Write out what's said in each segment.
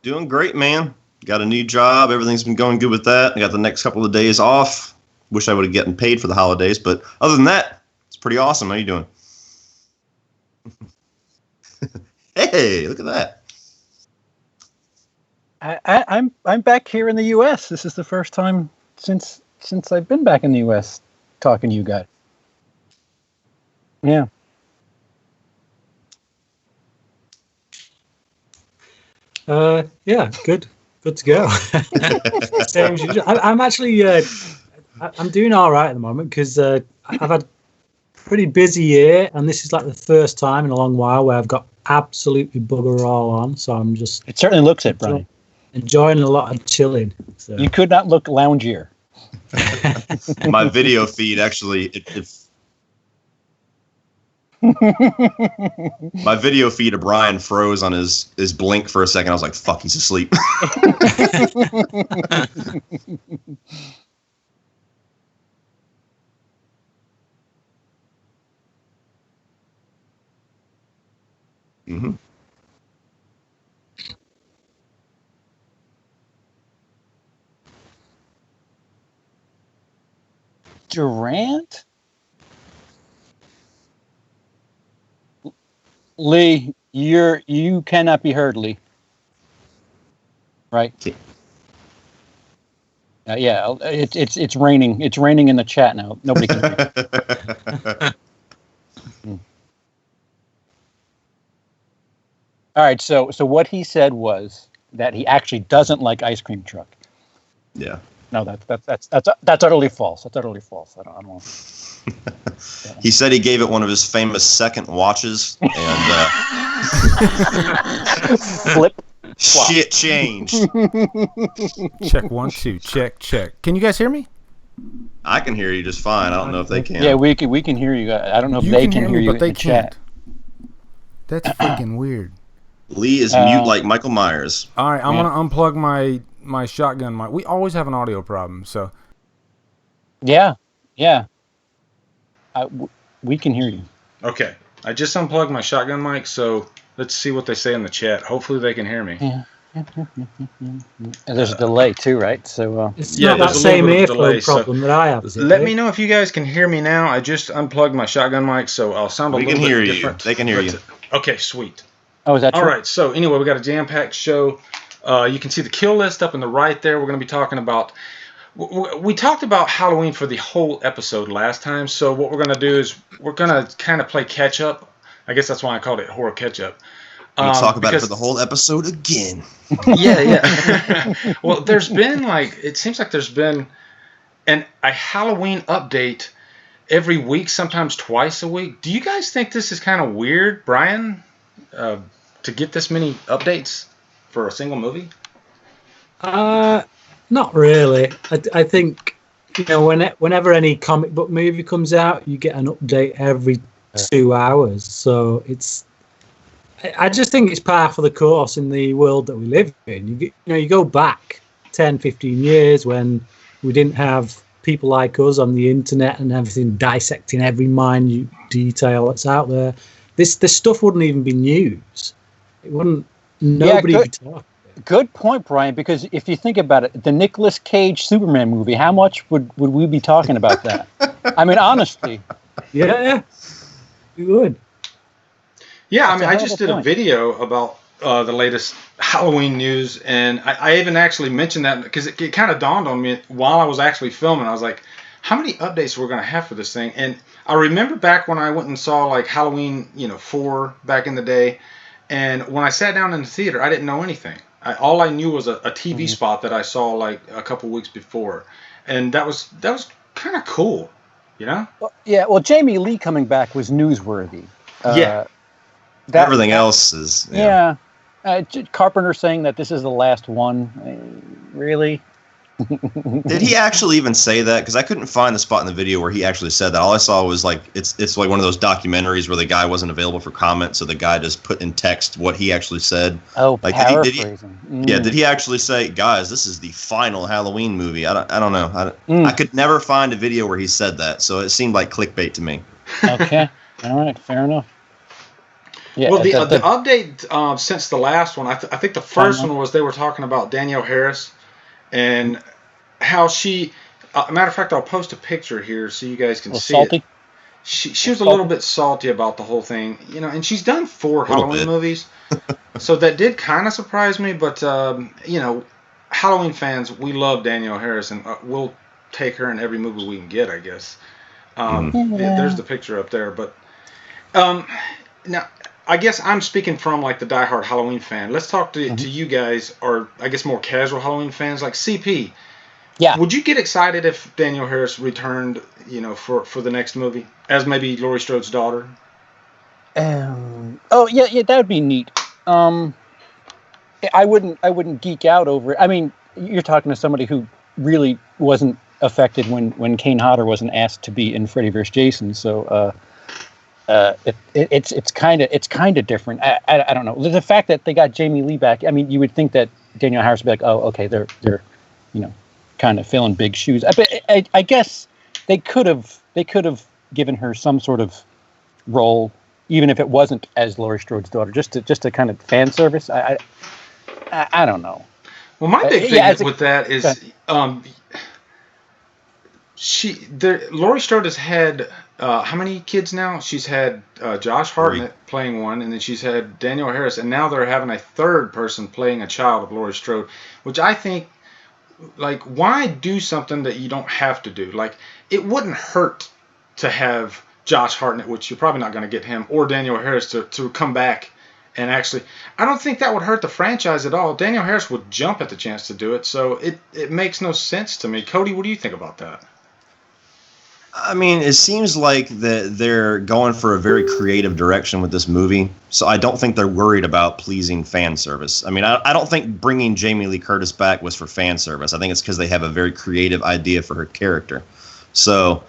Doing great, man. Got a new job. Everything's been going good with that. I got the next couple of days off. Wish I would have gotten paid for the holidays, but other than that, it's pretty awesome. How you doing? Hey, look at that. I'm back here in the U.S. This is the first time since I've been back in the U.S. talking to you guys. Yeah. Yeah, good to go. Same as usual. I'm actually I'm doing all right at the moment because I've had a pretty busy year, and this is like the first time in a long while where I've got absolutely bugger all on. So I'm just. It certainly looks it, Brian. Enjoying a lot of chilling. So. You could not look loungier. My video feed actually. My video feed of Brian froze on his blink for a second. I was like, fuck, he's asleep. Mm-hmm. Durant? Lee, you cannot be heard, Lee. Right? Yeah, it's raining. It's raining in the chat now. Nobody can hear. All right, so what he said was that he actually doesn't like ice cream truck. Yeah. No, that's utterly false. That's utterly false. I don't want. He said he gave it one of his famous second watches, and flip. Shit changed. Check 1 2. Check. Can you guys hear me? I can hear you just fine. I don't know if they can. Yeah, we can hear you. I don't know if they can hear you, but they in can't. chat. That's freaking weird. Lee is mute like Michael Myers. All right, I'm gonna unplug my shotgun mic. We always have an audio problem, so. Yeah. We can hear you. Okay, I just unplugged my shotgun mic, so let's see what they say in the chat. Hopefully they can hear me. Yeah. And there's a delay too, right? So it's not that same airflow problem that I have. Let me know if you guys can hear me now. I just unplugged my shotgun mic, so I'll sound a little bit different. They can hear you. Okay, sweet. Oh, is that true? All right, so anyway, we got a jam-packed show. You can see the kill list up in the right there. We're going to be talking about... We talked about Halloween for the whole episode last time, so what we're going to do is we're going to kind of play catch-up. I guess that's why I called it horror catch-up. We'll talk about it for the whole episode again. Yeah. Well, it seems like there's been a Halloween update every week, sometimes twice a week. Do you guys think this is kind of weird, Brian, to get this many updates for a single movie? Not really. I think, whenever any comic book movie comes out, you get an update every 2 hours. So I just think it's par for the course in the world that we live in. You go back 10, 15 years when we didn't have people like us on the internet and everything dissecting every minute detail that's out there. This stuff wouldn't even be news. It wouldn't. Nobody would talk. Good point, Brian, because if you think about it, the Nicolas Cage Superman movie, how much would we be talking about that? I mean, honestly. Yeah, we would. Yeah, I mean, I just did a video about the latest Halloween news, and I even actually mentioned that because it kind of dawned on me while I was actually filming. I was like, how many updates we're going to have for this thing? And I remember back when I went and saw like Halloween, 4 back in the day, and when I sat down in the theater, I didn't know anything. All I knew was a TV spot that I saw like a couple weeks before, and that was kind of cool, Well, Well, Jamie Lee coming back was newsworthy. Everything else is. Yeah. Carpenter saying that this is the last one. Really? Did he actually even say that? Because I couldn't find the spot in the video where he actually said that. All I saw was like it's like one of those documentaries where the guy wasn't available for comment, so the guy just put in text what he actually said. Oh, like paraphrasing. Did he actually say, "Guys, this is the final Halloween movie"? I don't know. I could never find a video where he said that, so it seemed like clickbait to me. Okay, all right, fair enough. Yeah, well, the update since the last one, I think the first one was they were talking about Danielle Harris and how she. Matter of fact, I'll post a picture here so you guys can see salty. it. She was a little bit salty about the whole thing, and she's done 4 Halloween movies, so that did kind of surprise me. But Halloween fans, we love Danielle Harris, and we'll take her in every movie we can get, I guess. There's the picture up there, but now I guess I'm speaking from like the diehard Halloween fan. Let's talk to you guys, or I guess more casual Halloween fans like CP. Yeah. Would you get excited if Danielle Harris returned, for the next movie as maybe Laurie Strode's daughter? Oh yeah, that would be neat. I wouldn't geek out over it. I mean, you're talking to somebody who really wasn't affected when Kane Hodder wasn't asked to be in Freddy vs. Jason, so it's kind of different. I don't know. The fact that they got Jamie Lee back. I mean, you would think that Danielle Harris would be like, oh, okay, they're kind of filling big shoes. I guess they could have given her some sort of role, even if it wasn't as Laurie Strode's daughter, just to kind of fan service. I don't know. Well, my big thing with that is Laurie Strode has had how many kids now? She's had Josh Hartnett playing one, and then she's had Danielle Harris, and now they're having a third person playing a child of Laurie Strode, which I think, like, why do something that you don't have to do? Like, it wouldn't hurt to have Josh Hartnett, which you're probably not going to get him, or Danielle Harris to come back and actually. I don't think that would hurt the franchise at all. Danielle Harris would jump at the chance to do it, so it makes no sense to me. Cody, what do you think about that? I mean, it seems like they're going for a very creative direction with this movie, so I don't think they're worried about pleasing fan service. I mean, I don't think bringing Jamie Lee Curtis back was for fan service. I think it's because they have a very creative idea for her character. So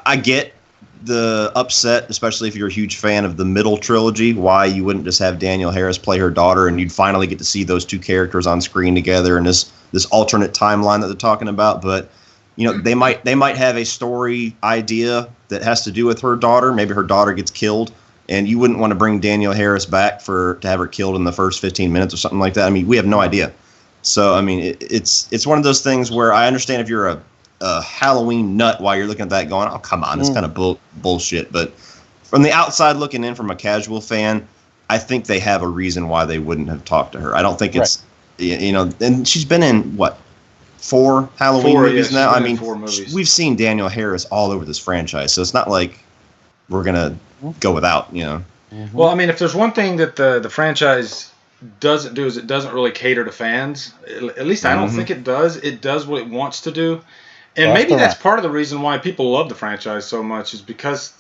I get the upset, especially if you're a huge fan of the middle trilogy, why you wouldn't just have Danielle Harris play her daughter and you'd finally get to see those two characters on screen together in this alternate timeline that they're talking about. But they might have a story idea that has to do with her daughter. Maybe her daughter gets killed, and you wouldn't want to bring Danielle Harris back to have her killed in the first 15 minutes or something like that. I mean, we have no idea. So, I mean, it's one of those things where I understand if you're a Halloween nut while you're looking at that going, oh, come on, it's kind of bullshit. But from the outside looking in, from a casual fan, I think they have a reason why they wouldn't have talked to her. I don't think it's, and she's been in, what, 4 Halloween movies now? I mean, we've seen Danielle Harris all over this franchise, so it's not like we're going to go without, Mm-hmm. Well, I mean, if there's one thing that the franchise doesn't do is it doesn't really cater to fans. At least I don't think it does. It does what it wants to do. And maybe that's part of the reason why people love the franchise so much is because,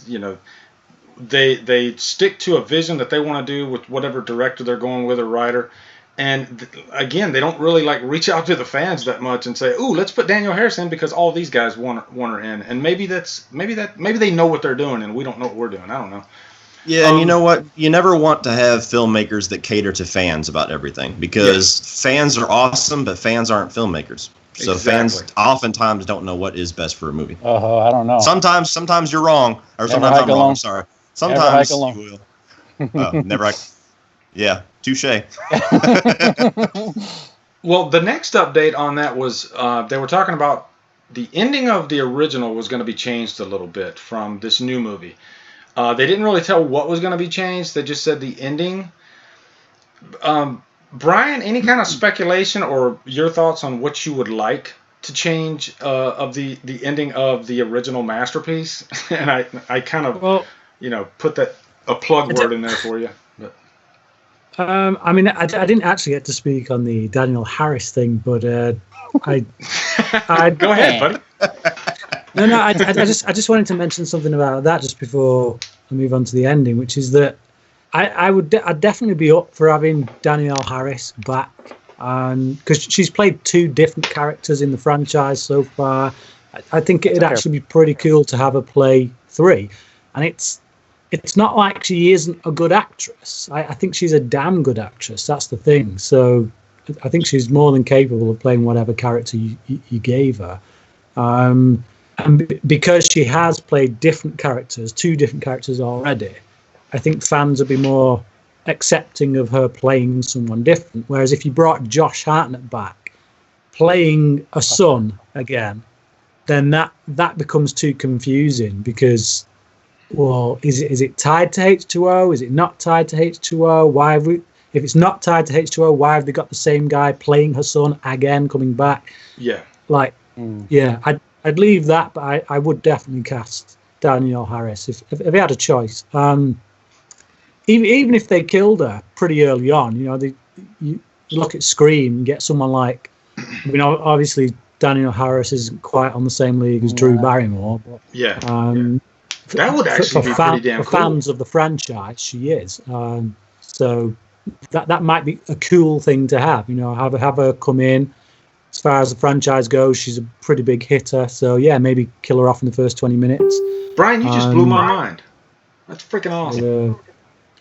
they stick to a vision that they want to do with whatever director they're going with or writer. And again, they don't really reach out to the fans that much and say, "Ooh, let's put Danielle Harris in because all these guys want her in." And maybe they know what they're doing and we don't know what we're doing. I don't know. Yeah, and you know what? You never want to have filmmakers that cater to fans about everything because fans are awesome, but fans aren't filmmakers. So fans oftentimes don't know what is best for a movie. I don't know. Sometimes you're wrong, or sometimes I'm wrong. I'm sorry. Sometimes you will. Never. Yeah, touche. Well, the next update on that was they were talking about the ending of the original was going to be changed a little bit from this new movie. They didn't really tell what was going to be changed. They just said the ending. Brian, any kind of speculation or your thoughts on what you would like to change of the ending of the original masterpiece? And I kind of put a plug word in there for you. But. I mean, I didn't actually get to speak on the Danielle Harris thing, but I go ahead, buddy. No, I just wanted to mention something about that just before I move on to the ending, which is that I'd definitely be up for having Danielle Harris back, because she's played 2 different characters in the franchise so far. I think it'd actually be pretty cool to have her play 3, and it's not like she isn't a good actress. I think she's a damn good actress. That's the thing. So I think she's more than capable of playing whatever character you gave her. And because she has played different characters, 2 different characters already, I think fans would be more accepting of her playing someone different. Whereas if you brought Josh Hartnett back, playing a son again, then that becomes too confusing because, well, is it tied to H2O? Is it not tied to H2O? Why have we? If it's not tied to H2O, why have they got the same guy playing her son again, coming back? Yeah. Like, yeah, I'd leave that, but I would definitely cast Danielle Harris if they had a choice. Even if they killed her pretty early on, you look at Scream and get someone like, obviously Danielle Harris isn't quite on the same league as Drew Barrymore, but yeah. That would actually be pretty damn for cool. fans of the franchise, she is. So that might be a cool thing to have. Have her come in. As far as the franchise goes, she's a pretty big hitter. So yeah, maybe kill her off in the first 20 minutes. Brian, you just blew my mind. That's freaking awesome.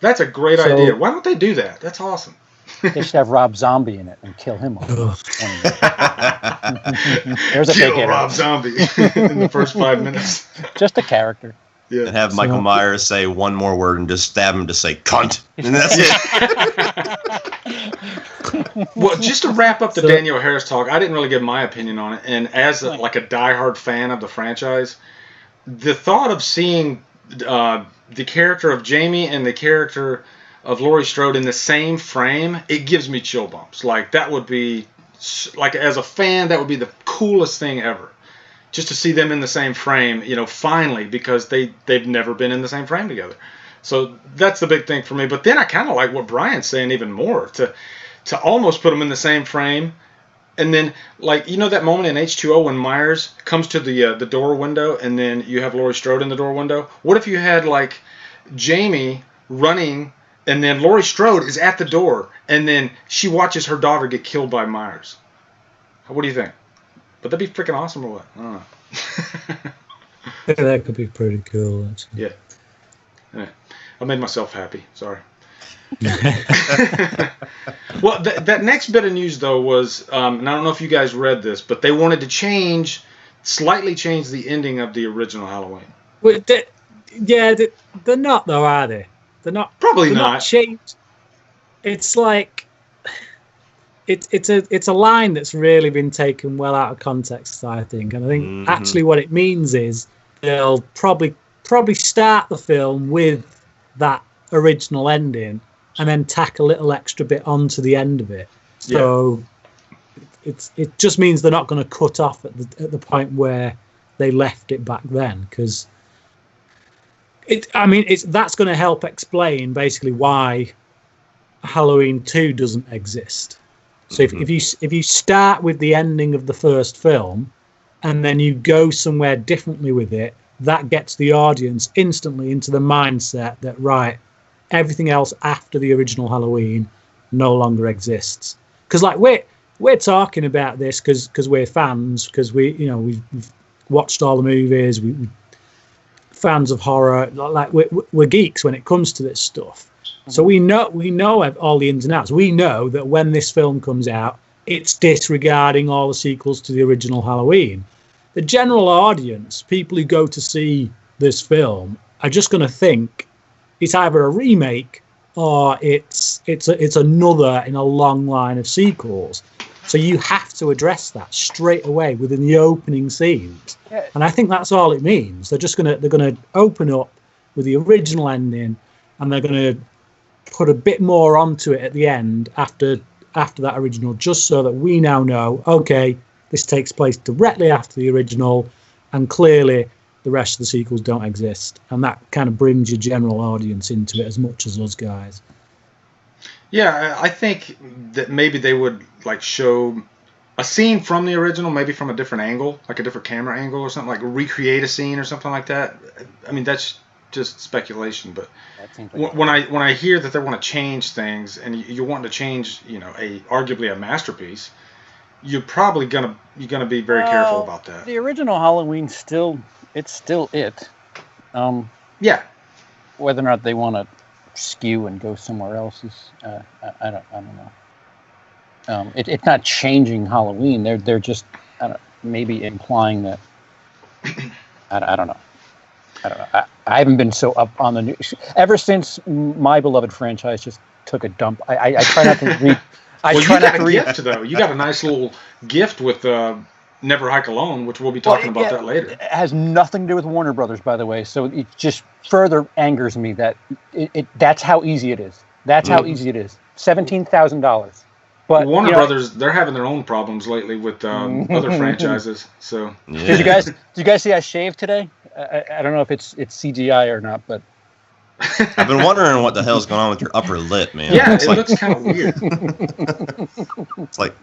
That's a great idea. Why don't they do that? That's awesome. They should have Rob Zombie in it and kill him off. There's a big hitter. Rob Zombie in the first 5 minutes. Just a character. Yeah. And have Michael Myers say one more word and just stab him to say cunt. And that's it. Well, just to wrap up the Danielle Harris talk, I didn't really give my opinion on it. And as a diehard fan of the franchise, the thought of seeing the character of Jamie and the character of Laurie Strode in the same frame, it gives me chill bumps. Like, that would be, like, as a fan, that would be the coolest thing ever. Just to see them in the same frame, finally, because they've never been in the same frame together. So that's the big thing for me. But then I kind of like what Brian's saying even more, to almost put them in the same frame. And then, like, that moment in H2O when Myers comes to the door window and then you have Laurie Strode in the door window? What if you had, like, Jamie running and then Laurie Strode is at the door and then she watches her daughter get killed by Myers? What do you think? But that'd be freaking awesome or what? I don't know. Yeah, that could be pretty cool, actually. Yeah. I made myself happy. Sorry. Well, that next bit of news, though, was, and I don't know if you guys read this, but they wanted to slightly change the ending of the original Halloween. Well, they're not, though, are they? They're not. Probably they're not. Changed. It's like... It's a line that's really been taken well out of context, I think. And I think actually what it means is they'll probably start the film with that original ending and then tack a little extra bit onto the end of it. So it just means they're not going to cut off at the point where they left it back then, because that's going to help explain basically why Halloween 2 doesn't exist. So if you start with the ending of the first film and then you go somewhere differently with it, that gets the audience instantly into the mindset that, right, everything else after the original Halloween no longer exists. Because, like, we're talking about this because we're fans, because we've watched all the movies, we fans of horror, like we're geeks when it comes to this stuff. So we know all the ins and outs. We know that when this film comes out, it's disregarding all the sequels to the original Halloween. The general audience, people who go to see this film, are just going to think it's either a remake or it's another in a long line of sequels. So you have to address that straight away within the opening scenes. Yeah. And I think that's all it means. They're going to open up with the original ending, and they're going to put a bit more onto it at the end after that original, just so that we now know, okay, this takes place directly after the original, and clearly the rest of the sequels don't exist. And that kind of brings your general audience into it as much as us guys. Yeah, I think that maybe they would, like, show a scene from the original, maybe from a different angle, like a different camera angle or something, like recreate a scene or something like that. I mean, that's just speculation, but when I hear that they want to change things, and you want to change, arguably a masterpiece, you're probably gonna be very careful about that. The original Halloween it's still it. Yeah. Whether or not they want to skew and go somewhere else is I don't know. It's not changing Halloween. They're just maybe implying that. I don't know. I haven't been so up on the news ever since my beloved franchise just took a dump. I try not to read. You got a gift though. You got a nice little gift with Never Hike Alone, which we'll be talking about that later. It has nothing to do with Warner Brothers, by the way. So it just further angers me that that's how easy it is. That's how easy it is. $17,000. But Warner Brothers, they're having their own problems lately with other franchises. So did you guys see I shaved today? I don't know if it's CGI or not, but I've been wondering what the hell's going on with your upper lip, man. Yeah, it looks kind of weird. It's like,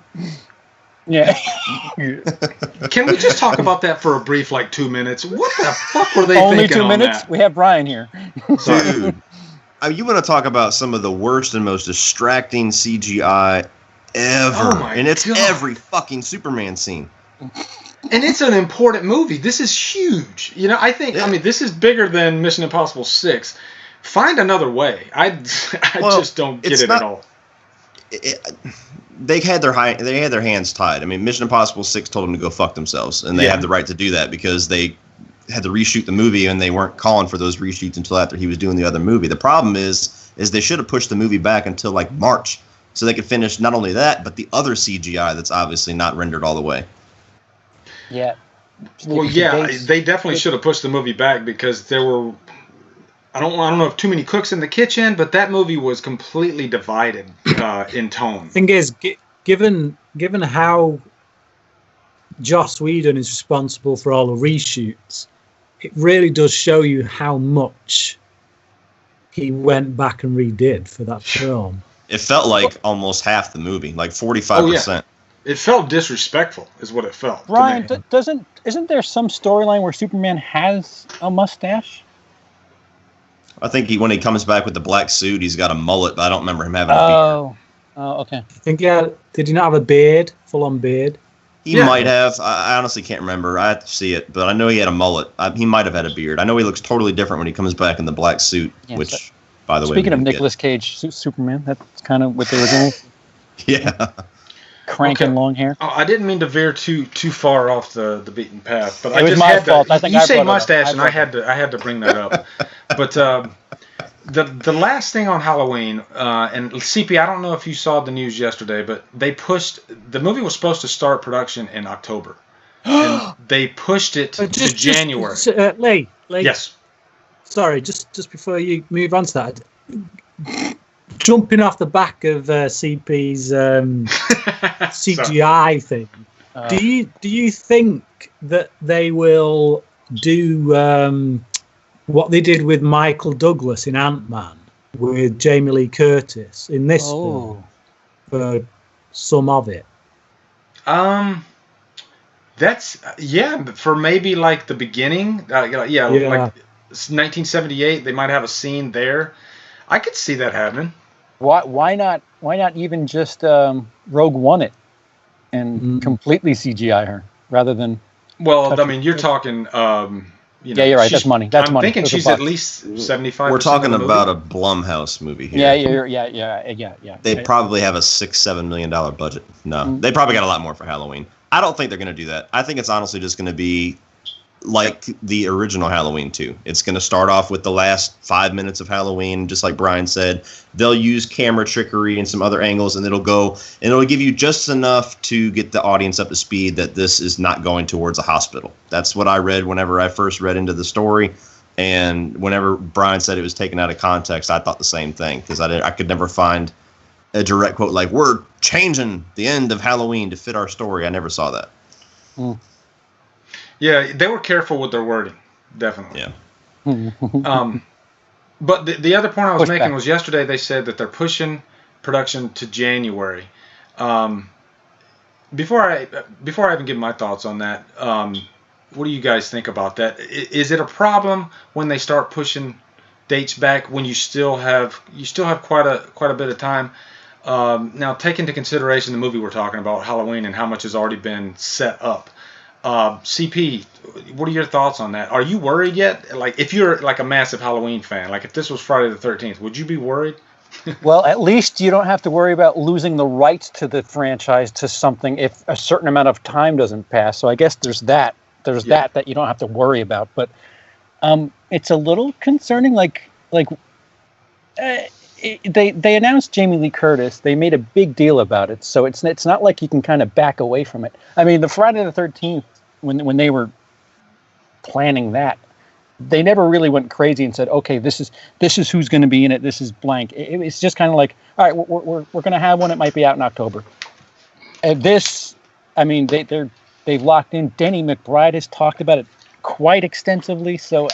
yeah. Can we just talk about that for a brief 2 minutes? What the fuck were they Only thinking 2 on minutes? that? We have Brian here. dude, you want to talk about some of the worst and most distracting CGI ever. Oh my and it's God. every fucking Superman scene. And it's an important movie. This is huge. I think, this is bigger than Mission Impossible 6. Find another way. I just don't get it at all. They had their hands tied. Mission Impossible 6 told them to go fuck themselves, and they have the right to do that because they had to reshoot the movie, and they weren't calling for those reshoots until after he was doing the other movie. The problem is they should have pushed the movie back until March, so they could finish not only that but the other CGI that's obviously not rendered all the way. Yeah. Well, yeah, they definitely should have pushed the movie back because there were. I don't know if too many cooks in the kitchen, but that movie was completely divided in tone. Thing is, given how Joss Whedon is responsible for all the reshoots, it really does show you how much he went back and redid for that film. It felt like almost half the movie, 45%. Yeah. It felt disrespectful, is what it felt. Brian, isn't there some storyline where Superman has a mustache? I think when he comes back with the black suit, he's got a mullet, but I don't remember him having a beard. Oh, okay. I think, did he not have a beard, full-on beard? He might have. I honestly can't remember. I have to see it, but I know he had a mullet. He might have had a beard. I know he looks totally different when he comes back in the black suit, which, by the way... Speaking of Nicolas Cage Superman, that's kind of what the original... Yeah. Cranking long hair. Oh, I didn't mean to veer too far off the beaten path, but it was my fault. I think you say mustache, and I had to bring that up. But the last thing on Halloween, and CP, I don't know if you saw the news yesterday, but they pushed the movie was supposed to start production in October, and they pushed it to January. Lee. Yes. Sorry, just before you move on to that. Jumping off the back of CP's CGI thing, do you think that they will do what they did with Michael Douglas in Ant-Man with Jamie Lee Curtis in this film for some of it? That's for maybe the beginning. 1978, they might have a scene there. I could see that happening. Why not even just Rogue One it and completely CGI her rather than? Well, you're talking. Yeah, you're right. That's money. I'm thinking she's at least 75. We're talking about a Blumhouse movie here. Yeah. They probably have a $6-7 million budget. No, they probably got a lot more for Halloween. I don't think they're going to do that. I think it's honestly just going to be like the original Halloween 2. It's going to start off with the last 5 minutes of Halloween, just like Brian said. They'll use camera trickery and some other angles, and it'll give you just enough to get the audience up to speed that this is not going towards a hospital. That's what I read whenever I first read into the story, and whenever Brian said it was taken out of context, I thought the same thing, because I could never find a direct quote like, we're changing the end of Halloween to fit our story. I never saw that. Yeah, they were careful with their wording, definitely. Yeah. But the other point I was making was yesterday they said that they're pushing production to January. Before I even give my thoughts on that, what do you guys think about that? Is it a problem when they start pushing dates back when you still have quite a bit of time? Now, take into consideration the movie we're talking about, Halloween, and how much has already been set up. CP, what are your thoughts on that? Are you worried yet? If you're a massive Halloween fan, if this was Friday the 13th, would you be worried? Well, at least you don't have to worry about losing the rights to the franchise to something if a certain amount of time doesn't pass. So I guess there's that. There's that you don't have to worry about. But it's a little concerning. they announced Jamie Lee Curtis. They made a big deal about it, so it's not like you can kind of back away from it. I mean, the Friday the 13th, when they were planning that, they never really went crazy and said, okay, this is who's going to be in it. This is blank. It's just kind of like, all right, we're going to have one. It might be out in October. And this, I mean, they've locked in. Danny McBride has talked about it quite extensively, so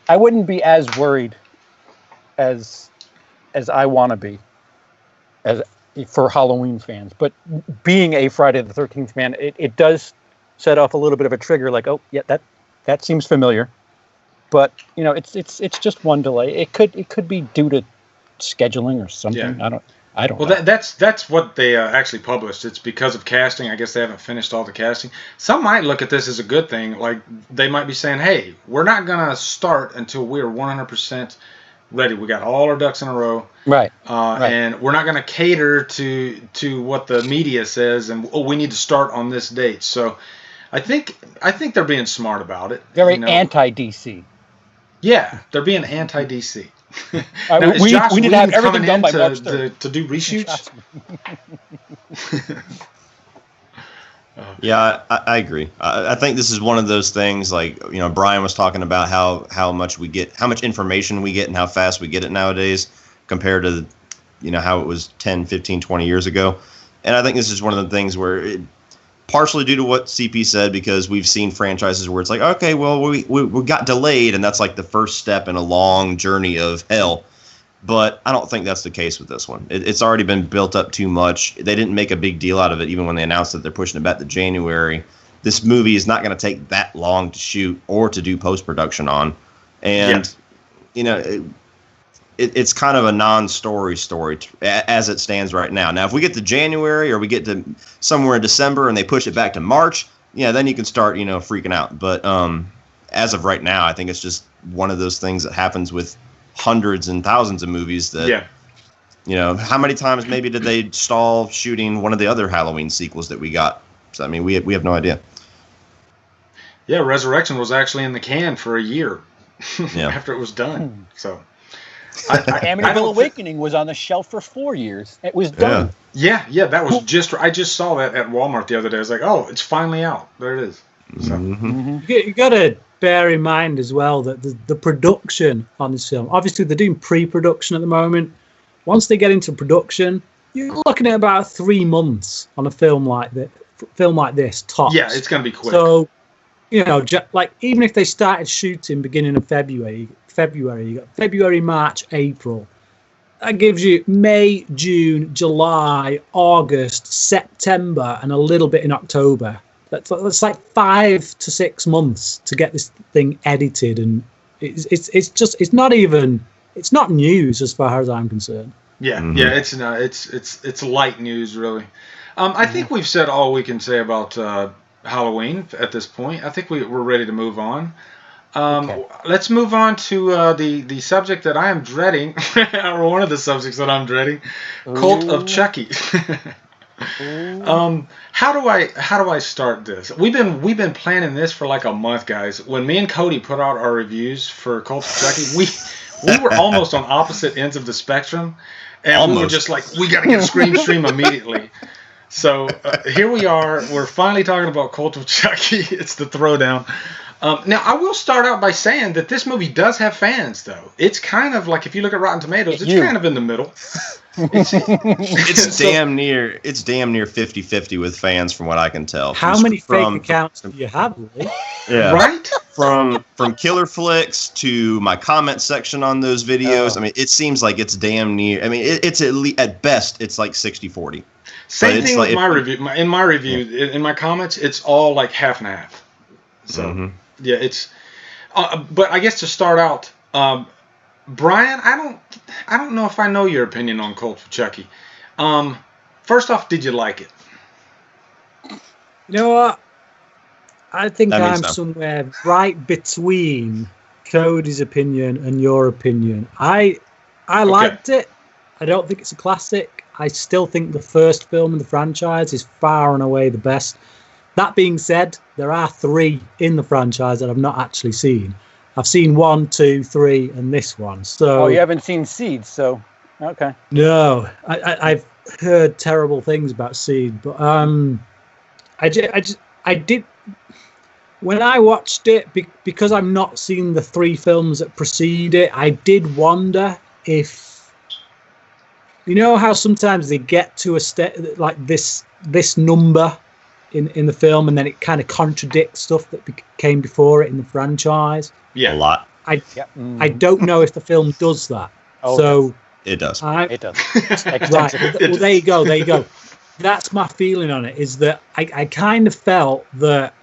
I wouldn't be as worried as I want to be as for Halloween fans. But being a Friday the 13th fan, it does set off a little bit of a trigger. Like, oh yeah, that seems familiar. But it's just one delay. It could be due to scheduling or something. Yeah. I don't know. Well, that's what they actually published. It's because of casting. I guess they haven't finished all the casting. Some might look at this as a good thing. Like, they might be saying, hey, we're not going to start until we're 100% ready. We got all our ducks in a row. Right. And we're not going to cater to what the media says, and we need to start on this date. So I think they're being smart about it. Very anti-DC. Yeah, they're being anti-DC. Now, we need to have everything done by March 3rd. To do reshoots? Yeah, I agree. I think this is one of those things, like, Brian was talking about how much information we get and how fast we get it nowadays compared to, how it was 10, 15, 20 years ago. And I think this is one of the things where partially due to what CP said, because we've seen franchises where it's like, okay, well, we got delayed, and that's like the first step in a long journey of hell. But I don't think that's the case with this one. It's already been built up too much. They didn't make a big deal out of it, even when they announced that they're pushing it back to January. This movie is not going to take that long to shoot or to do post-production on. And, it's kind of a non-story story as it stands right now. Now, if we get to January or we get to somewhere in December and they push it back to March, then you can start, freaking out. But as of right now, I think it's just one of those things that happens with hundreds and thousands of movies that, how many times maybe did they stall shooting one of the other Halloween sequels that we got? So, I mean, we have no idea. Yeah, Resurrection was actually in the can for a year after it was done. So. Amityville Awakening was on the shelf for 4 years. It was done. Yeah, that was I just saw that at Walmart the other day. I was like, oh, it's finally out. There it is. So. You got to bear in mind as well that the production on this film, obviously they're doing pre-production at the moment. Once they get into production, you're looking at about 3 months on a film like this, tops. Yeah, it's going to be quick. So, like, even if they started shooting beginning of February, you got February, March, April. That gives you May, June, July, August, September, and a little bit in October. That's like 5 to 6 months to get this thing edited, and it's not news as far as I'm concerned. Yeah, it's light news really. I think we've said all we can say about Halloween at this point. I think we're ready to move on. Okay. Let's move on to the subject that I am dreading, or one of the subjects that I'm dreading, Cult of Chucky. How do I start this? We've been planning this for like a month, guys. When me and Cody put out our reviews for Cult of Chucky, we were almost on opposite ends of the spectrum, and we were just like, we got to get Scream Stream immediately. So here we are. We're finally talking about Cult of Chucky. It's the throwdown. Now, I will start out by saying that this movie does have fans, though. It's kind of like, if you look at Rotten Tomatoes, it's kind of in the middle. It's damn near 50-50 with fans, from what I can tell. How many fake accounts do you have, Lee? Yeah. Right? From Killer Flicks to my comment section on those videos. I mean, it seems like it's damn near. I mean, it's at best, it's like 60-40. Same thing with my review. In my review, in my comments, it's all like half and half. So, yeah, it's. But I guess to start out, Brian, I don't know if I know your opinion on Cult of Chucky. First off, did you like it? You know what? I think I'm somewhere right between Cody's opinion and your opinion. I liked it. I don't think it's a classic. I still think the first film in the franchise is far and away the best. That being said, there are 3 in the franchise that I've not actually seen. I've seen 1, 2, 3, and this one. So you haven't seen Seeds, so okay. No, I've heard terrible things about Seed, but I did when I watched it because I'm not seeing the 3 films that precede it. I did wonder if how sometimes they get to a like this number in the film, and then it kind of contradicts stuff that came before it in the franchise. Yeah, a lot. I don't know if the film does that. Oh, so it does. It does. Right. Well, there you go. That's my feeling on it. Is that I kind of felt that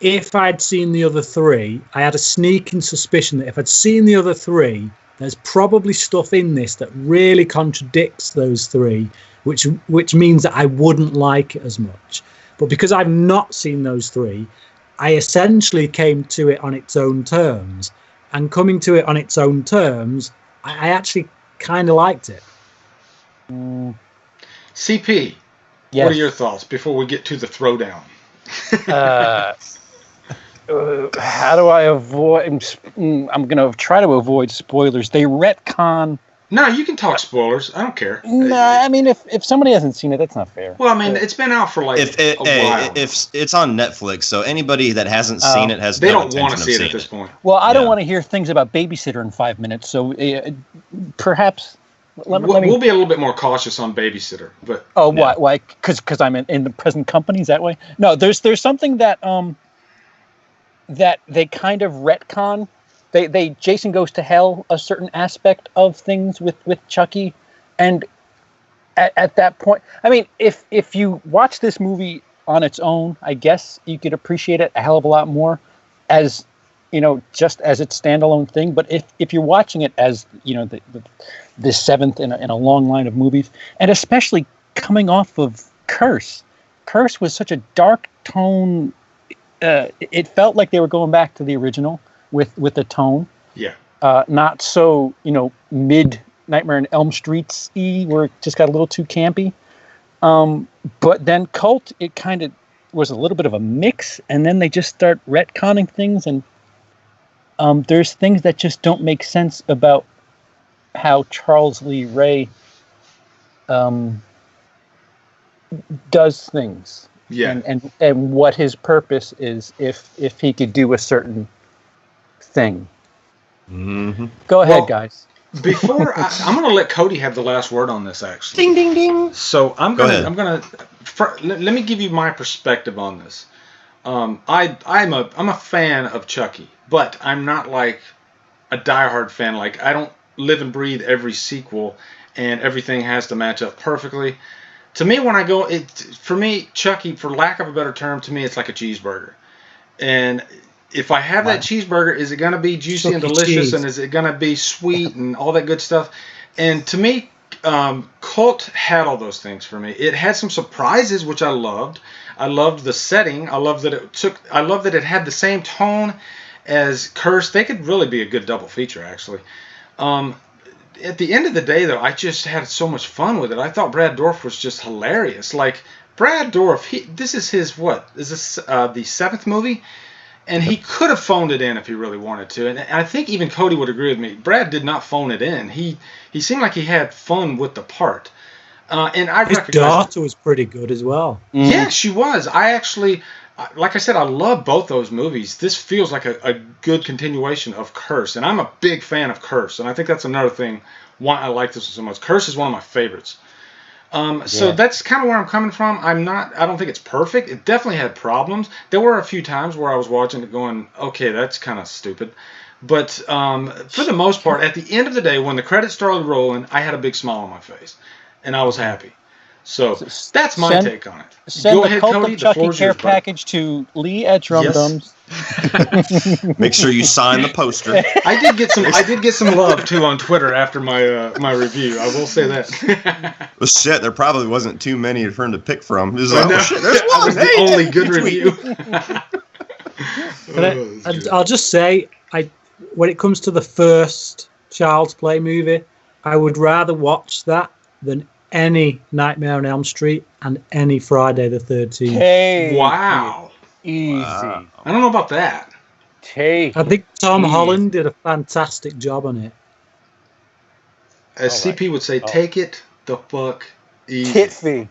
if I'd seen the other 3, I had a sneaking suspicion that if I'd seen the other 3, there's probably stuff in this that really contradicts those 3, which means that I wouldn't like it as much. But because I've not seen those 3, I essentially came to it on its own terms. And coming to it on its own terms, I actually kind of liked it. CP, yes. What are your thoughts before we get to the throwdown? How do I avoid? I'm going to try to avoid spoilers. They retcon. No, you can talk spoilers. I don't care. Nah, I mean, if somebody hasn't seen it, that's not fair. Well, I mean, it's been out for like a while. If it's on Netflix, so anybody that hasn't seen it has they no don't want to intention see of it at seeing this point. Well, I don't want to hear things about Babysitter in 5 minutes, so perhaps let me. We'll be a little bit more cautious on Babysitter, but why? Because I'm in the present company. Is that way? No, there's something that that they kind of retcon. They Jason Goes to Hell a certain aspect of things with Chucky, and at that point, I mean, if you watch this movie on its own, I guess you could appreciate it a hell of a lot more as just as its standalone thing. But if you're watching it as the seventh in a long line of movies, and especially coming off of Curse was such a dark tone. It felt like they were going back to the original with the tone. Yeah. Not so, mid Nightmare on Elm Streets-y, where it just got a little too campy. But then Cult, it kind of was a little bit of a mix, and then they just start retconning things, and there's things that just don't make sense about how Charles Lee Ray does things. Yeah. And what his purpose is if he could do a certain thing. Mm-hmm. Go ahead, guys. Before I'm going to let Cody have the last word on this, actually. Ding ding ding. So let me give you my perspective on this. I'm a fan of Chucky, but I'm not like a diehard fan. Like, I don't live and breathe every sequel, and everything has to match up perfectly. To me, when I go, for me, Chucky, for lack of a better term, to me, it's like a cheeseburger. And if I have that cheeseburger, is it going to be juicy and delicious, and is it going to be sweet and all that good stuff? And to me, Cult had all those things for me. It had some surprises, which I loved. I loved the setting. I loved that it had the same tone as Curse. They could really be a good double feature, actually. At the end of the day, though, I just had so much fun with it. I thought Brad Dourif was just hilarious. Like, Brad Dourif, this is his, is this the 7th movie? And he could have phoned it in if he really wanted to. And I think even Cody would agree with me. Brad did not phone it in. He seemed like he had fun with the part. And I his daughter was pretty good as well. Mm-hmm. Yeah, she was. I actually, like I said, I love both those movies. This feels like a good continuation of Curse. And I'm a big fan of Curse. And I think that's another thing why I like this one so much. Curse is one of my favorites. So that's kind of where I'm coming from. I don't think it's perfect. It definitely had problems. There were a few times where I was watching it going, okay, that's kind of stupid. But for the most part, at the end of the day, when the credits started rolling, I had a big smile on my face. And I was happy. So that's my take on it. Send Go the ahead, Cult Cody. of Chucky care package to Lee at Drumdums. Yes. Make sure you sign the poster. I did get some love too on Twitter after my review. I will say that. Well, shit, there probably wasn't too many for him to pick from. There's That was the only good review. I'll just say, when it comes to the first Child's Play movie, I would rather watch that than any Nightmare on Elm Street and any Friday the 13th. Hey, wow. Easy. Wow. I don't know about that. Take. I think Tom easy. Holland did a fantastic job on it. As CP would say, take it the fuck easy. Titfy.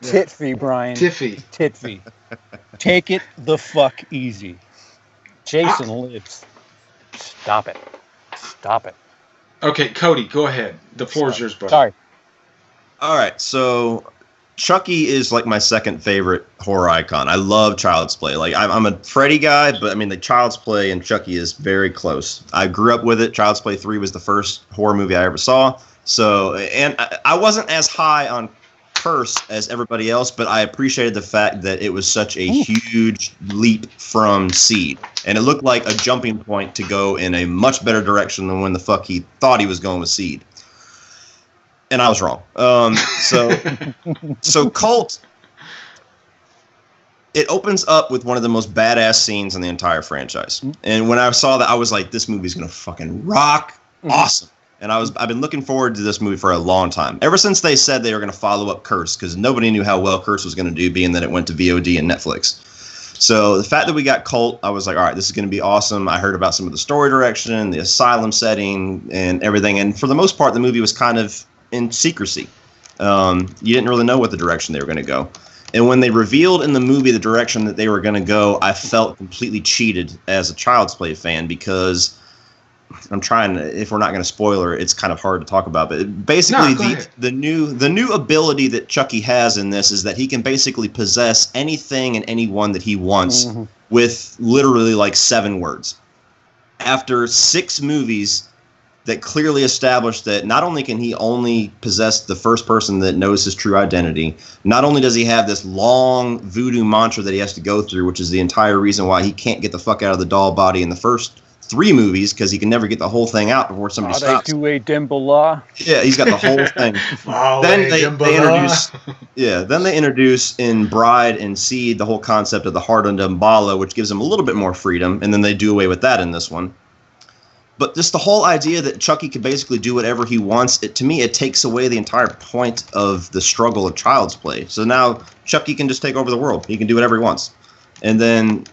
Titfy, Brian. Tiffy. Titfy. Take it the fuck easy. Jason lives. Stop it. Stop it. Okay, Cody, go ahead. The floor is yours, buddy. Sorry. All right, so Chucky is like my second favorite horror icon. I love Child's Play. Like I'm a Freddy guy, but I mean the Child's Play and Chucky is very close. I grew up with it. Child's Play 3 was the first horror movie I ever saw. So, and I wasn't as high on Curse as everybody else, but I appreciated the fact that it was such a huge leap from Seed. And it looked like a jumping point to go in a much better direction than when the fuck he thought he was going with Seed. And I was wrong. So Cult, it opens up with one of the most badass scenes in the entire franchise. And when I saw that, I was like, this movie's going to fucking rock. Awesome. And I've been looking forward to this movie for a long time. Ever since they said they were going to follow up Curse, because nobody knew how well Curse was going to do, being that it went to VOD and Netflix. So the fact that we got Cult, I was like, all right, this is going to be awesome. I heard about some of the story direction, the asylum setting, and everything. And for the most part, the movie was kind of in secrecy. You didn't really know what the direction they were going to go. And when they revealed in the movie the direction that they were going to go, I felt completely cheated as a Child's Play fan, because I'm trying to, if we're not going to spoiler, it's kind of hard to talk about, but basically the new ability that Chucky has in this is that he can basically possess anything and anyone that he wants with literally like 7 words. After 6 movies that clearly established that not only can he only possess the first person that knows his true identity, not only does he have this long voodoo mantra that he has to go through, which is the entire reason why he can't get the fuck out of the doll body in the first 3 movies, because he can never get the whole thing out before somebody stops. Do a Dimbala. Yeah, he's got the whole thing. Then they introduce in Bride and Seed the whole concept of the Heart of Damballa, which gives him a little bit more freedom, and then they do away with that in this one. But just the whole idea that Chucky can basically do whatever he wants, to me, it takes away the entire point of the struggle of Child's Play. So now Chucky can just take over the world. He can do whatever he wants. And then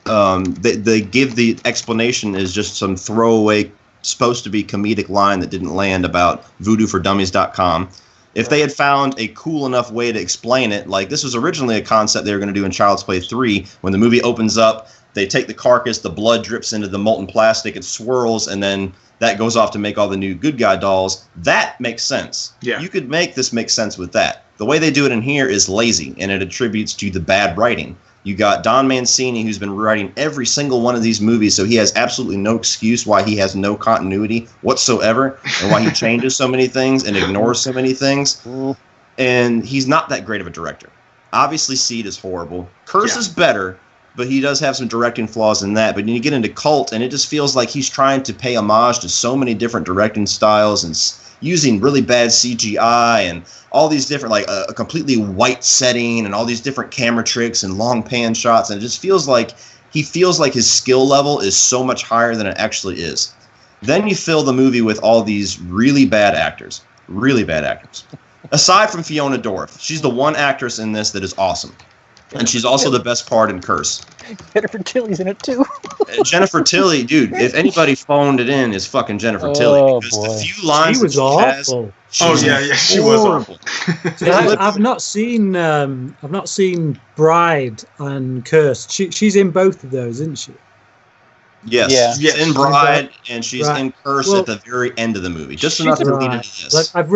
they give the explanation is just some throwaway, supposed to be comedic line that didn't land about voodooForDummies.com. If they had found a cool enough way to explain it, like this was originally a concept they were going to do in Child's Play 3, when the movie opens up, they take the carcass, the blood drips into the molten plastic, it swirls, and then that goes off to make all the new good guy dolls. That makes sense. Yeah. You could make this make sense with that. The way they do it in here is lazy, and it attributes to the bad writing. You got Don Mancini, who's been writing every single one of these movies, so he has absolutely no excuse why he has no continuity whatsoever, and why he changes so many things and ignores so many things. And he's not that great of a director. Obviously, Seed is horrible. Curse is better, but he does have some directing flaws in that. But you get into Cult, and it just feels like he's trying to pay homage to so many different directing styles and using really bad CGI and all these different, like a completely white setting and all these different camera tricks and long pan shots. And it just feels like his skill level is so much higher than it actually is. Then you fill the movie with all these really bad actors. Aside from Fiona Dorff, she's the one actress in this that is awesome. And she's also the best part in Curse. Jennifer Tilly's in it too. Jennifer Tilly, dude, if anybody phoned it in, is fucking Jennifer Tilly. Because the few lines she was awful. She was awful. I've not seen Bride and Curse. She's in both of those, isn't she? Yes, she's in Bride and she's in Curse at the very end of the movie. Just enough to lead into this. Like, I've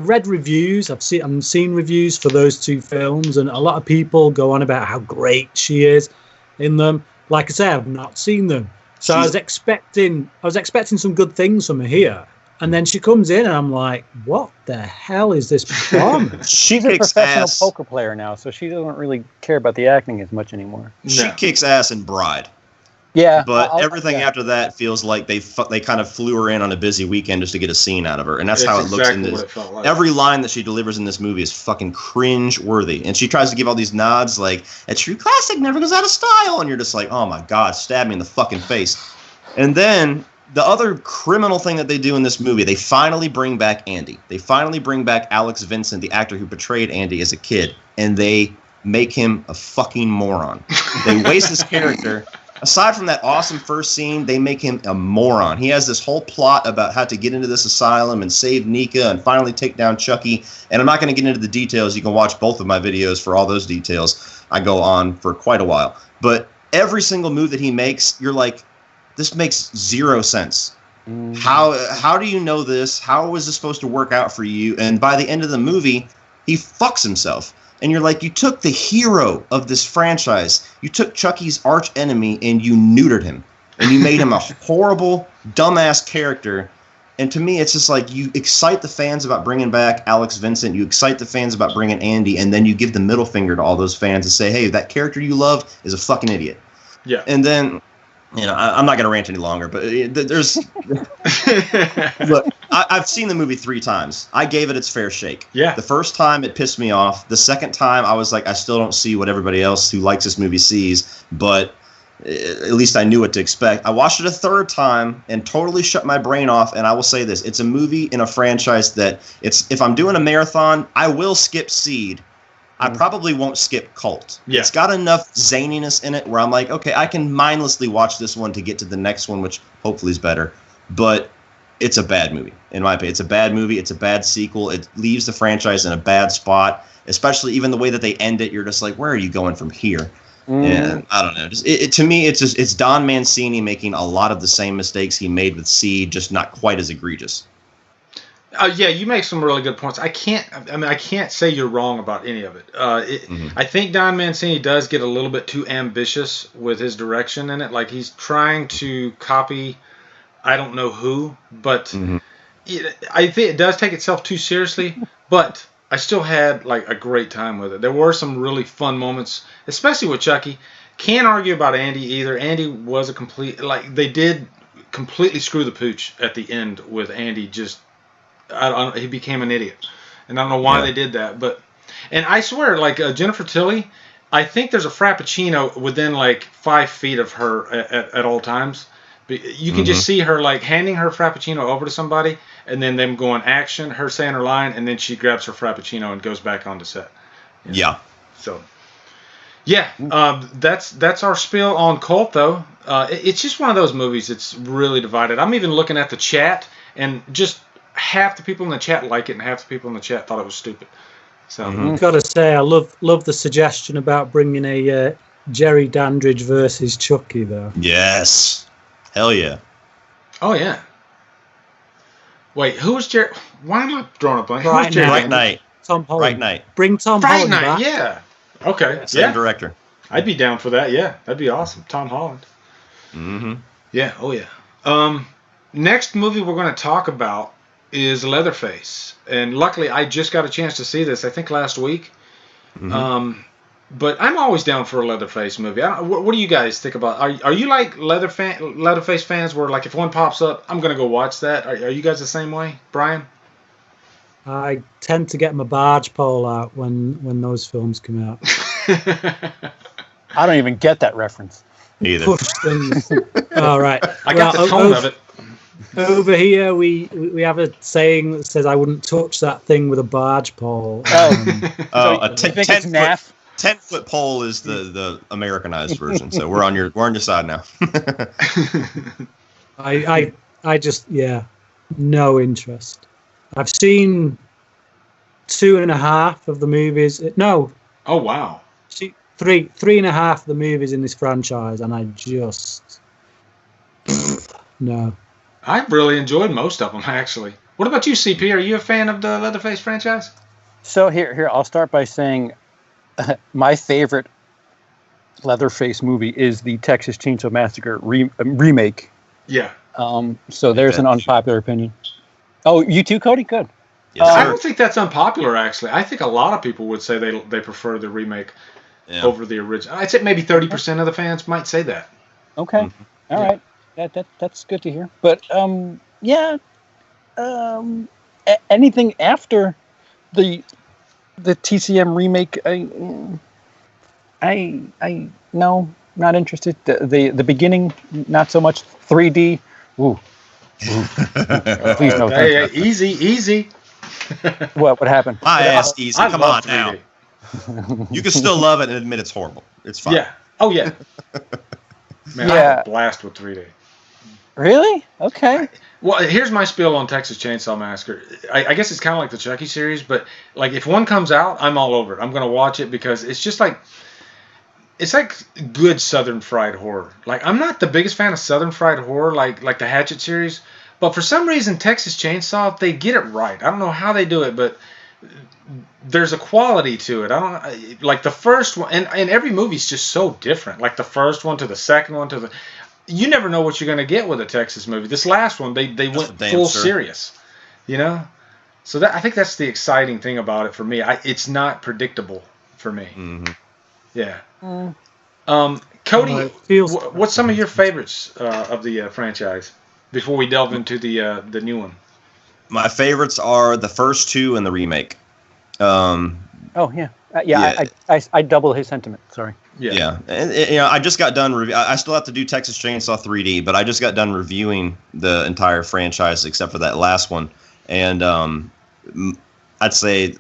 read reviews. I've seen reviews for those 2 films, and a lot of people go on about how great she is in them. Like I say, I've not seen them, so I was expecting some good things from her here, and then she comes in, and I'm like, what the hell is this performance? She's a professional poker player now, so she doesn't really care about the acting as much anymore. She kicks ass in Bride. Yeah, but everything after that feels like they kind of flew her in on a busy weekend just to get a scene out of her, and that's how it looks in this. Like. Every line that she delivers in this movie is fucking cringe-worthy, and she tries to give all these nods like a true classic never goes out of style, and you're just like, oh my god, stab me in the fucking face. And then the other criminal thing that they do in this movie, they finally bring back Andy. They finally bring back Alex Vincent, the actor who portrayed Andy as a kid, and they make him a fucking moron. They waste his character. aside from that awesome first scene, they make him a moron. He has this whole plot about how to get into this asylum and save Nika and finally take down Chucky. And I'm not going to get into the details. You can watch both of my videos for all those details. I go on for quite a while. But every single move that he makes, you're like, this makes zero sense. How do you know this? How is this supposed to work out for you? And by the end of the movie, he fucks himself. And you're like, you took the hero of this franchise. You took Chucky's arch enemy and you neutered him. And you made him a horrible, dumbass character. And to me, it's just like you excite the fans about bringing back Alex Vincent. You excite the fans about bringing Andy. And then you give the middle finger to all those fans and say, hey, that character you loved is a fucking idiot. Yeah. And then... I'm not going to rant any longer, but there's... Look, I've seen the movie 3 times. I gave it its fair shake. Yeah. The first time, it pissed me off. The second time, I was like, I still don't see what everybody else who likes this movie sees, but at least I knew what to expect. I watched it a third time and totally shut my brain off, and I will say this. It's a movie in a franchise that if I'm doing a marathon, I will skip Seed. I probably won't skip Cult. Yeah. It's got enough zaniness in it where I'm like, okay, I can mindlessly watch this one to get to the next one, which hopefully is better. But it's a bad movie, in my opinion. It's a bad movie. It's a bad sequel. It leaves the franchise in a bad spot, especially even the way that they end it. You're just like, where are you going from here? And I don't know. To me, it's Don Mancini making a lot of the same mistakes he made with Seed, just not quite as egregious. Yeah, you make some really good points. I can't say you're wrong about any of it. I think Don Mancini does get a little bit too ambitious with his direction in it. Like he's trying to copy, I don't know who, but I think it does take itself too seriously. But I still had like a great time with it. There were some really fun moments, especially with Chucky. Can't argue about Andy either. Andy was a complete, like they did completely screw the pooch at the end with Andy just. He became an idiot, and I don't know why they did that. And I swear, like Jennifer Tilly, I think there's a Frappuccino within like 5 feet of her at all times. You can just see her like handing her Frappuccino over to somebody, and then them going action, her saying her line, and then she grabs her Frappuccino and goes back onto set. You know? Yeah. So, yeah, that's our spiel on Cult, though. It's just one of those movies. It's really divided. I'm even looking at the chat, and just half the people in the chat like it, and half the people in the chat thought it was stupid. So I've got to say, I love the suggestion about bringing a Jerry Dandridge versus Chucky, though. Yes, hell yeah. Oh yeah. Wait, who's Jerry? Why am I drawing a blank? Fright Who's Jerry? Fright Night. Tom Holland. Fright Night. Bring Tom Fright Holland Night. back. Yeah. Okay. Same director. I'd be down for that. Yeah, that'd be awesome. Tom Holland. Yeah. Oh yeah. Next movie we're going to talk about is Leatherface, and luckily I just got a chance to see this. I think last week. But I'm always down for a Leatherface movie. What do you guys think about? Are you like Leatherface fans? Where like if one pops up, I'm going to go watch that. Are you guys the same way, Brian? I tend to get my barge pole out when those films come out. I don't even get that reference. Either. Push things. All right. I got the tone of it. Over here, we have a saying that says, "I wouldn't touch that thing with a barge pole." A You think it's naff? 10-foot pole is the Americanized version. So we're on your side now. I just no interest. I've seen 2.5 of the movies. No. Oh wow. See, 3.5 of the movies in this franchise, and I just no. I really enjoyed most of them, actually. What about you, CP? Are you a fan of the Leatherface franchise? So here, I'll start by saying my favorite Leatherface movie is the Texas Chainsaw Massacre remake. Yeah. So there's an unpopular opinion. Oh, you too, Cody? Good. Yes, I sir. don't think that's unpopular, actually. I think a lot of people would say they prefer the remake over the original. I'd say maybe 30% of the fans might say that. Okay. All right. That's good to hear. But anything after the TCM remake, I no, not interested. The beginning, not so much. 3D, ooh. Please no. Hey, easy. What happened? I asked easy. Come on 3D. now. You can still love it and admit it's horrible. It's fine. Yeah. Oh yeah. Man, I had a blast with 3D. Really? Okay. Well, here's my spiel on Texas Chainsaw Massacre. I guess it's kind of like the Chucky series, but like if one comes out, I'm all over it. I'm gonna watch it because it's just like it's like good Southern fried horror. Like I'm not the biggest fan of Southern fried horror, like the Hatchet series, but for some reason Texas Chainsaw, they get it right. I don't know how they do it, but there's a quality to it. I don't like the first one, and every movie's just so different. Like the first one to the second one to the. You never know what you're going to get with a Texas movie. This last one, they went full serious, you know. So I think that's the exciting thing about it for me. It's not predictable for me. Mm-hmm. Yeah. Cody, what's some of your favorites of the franchise before we delve into the new one? My favorites are the first two and the remake. I double his sentiment. Sorry. Yeah. And I just got done. I still have to do Texas Chainsaw 3D, but I just got done reviewing the entire franchise except for that last one. And I'd say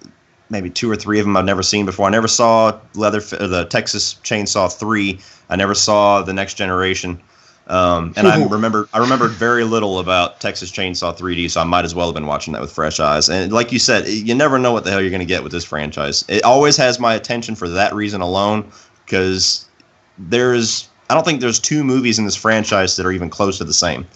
maybe 2 or 3 of them I've never seen before. I never saw the Texas Chainsaw 3. I never saw the Next Generation. And I remembered very little about Texas Chainsaw 3D, so I might as well have been watching that with fresh eyes. And like you said, you never know what the hell you're going to get with this franchise. It always has my attention for that reason alone, because I don't think there's 2 movies in this franchise that are even close to the same.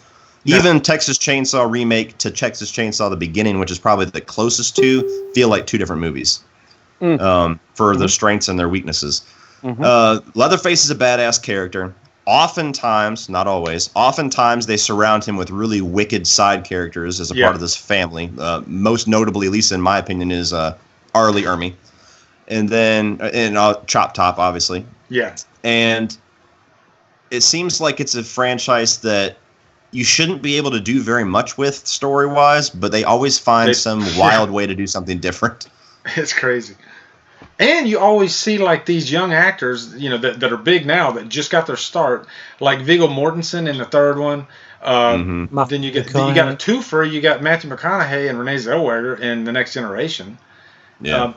No. Even Texas Chainsaw Remake to Texas Chainsaw The Beginning, which is probably the closest to, feel like 2 different movies for their strengths and their weaknesses. Leatherface is a badass character. Oftentimes, not always, they surround him with really wicked side characters as a part of this family. Most notably, at least in my opinion, is Arlie Ermey. And then, Chop Top, obviously. Yeah. And it seems like it's a franchise that you shouldn't be able to do very much with story-wise, but they always find some wild way to do something different. It's crazy. And you always see like these young actors, that are big now that just got their start, like Viggo Mortensen in the third one. Then you got a twofer. You got Matthew McConaughey and Renee Zellweger in The Next Generation. Yeah.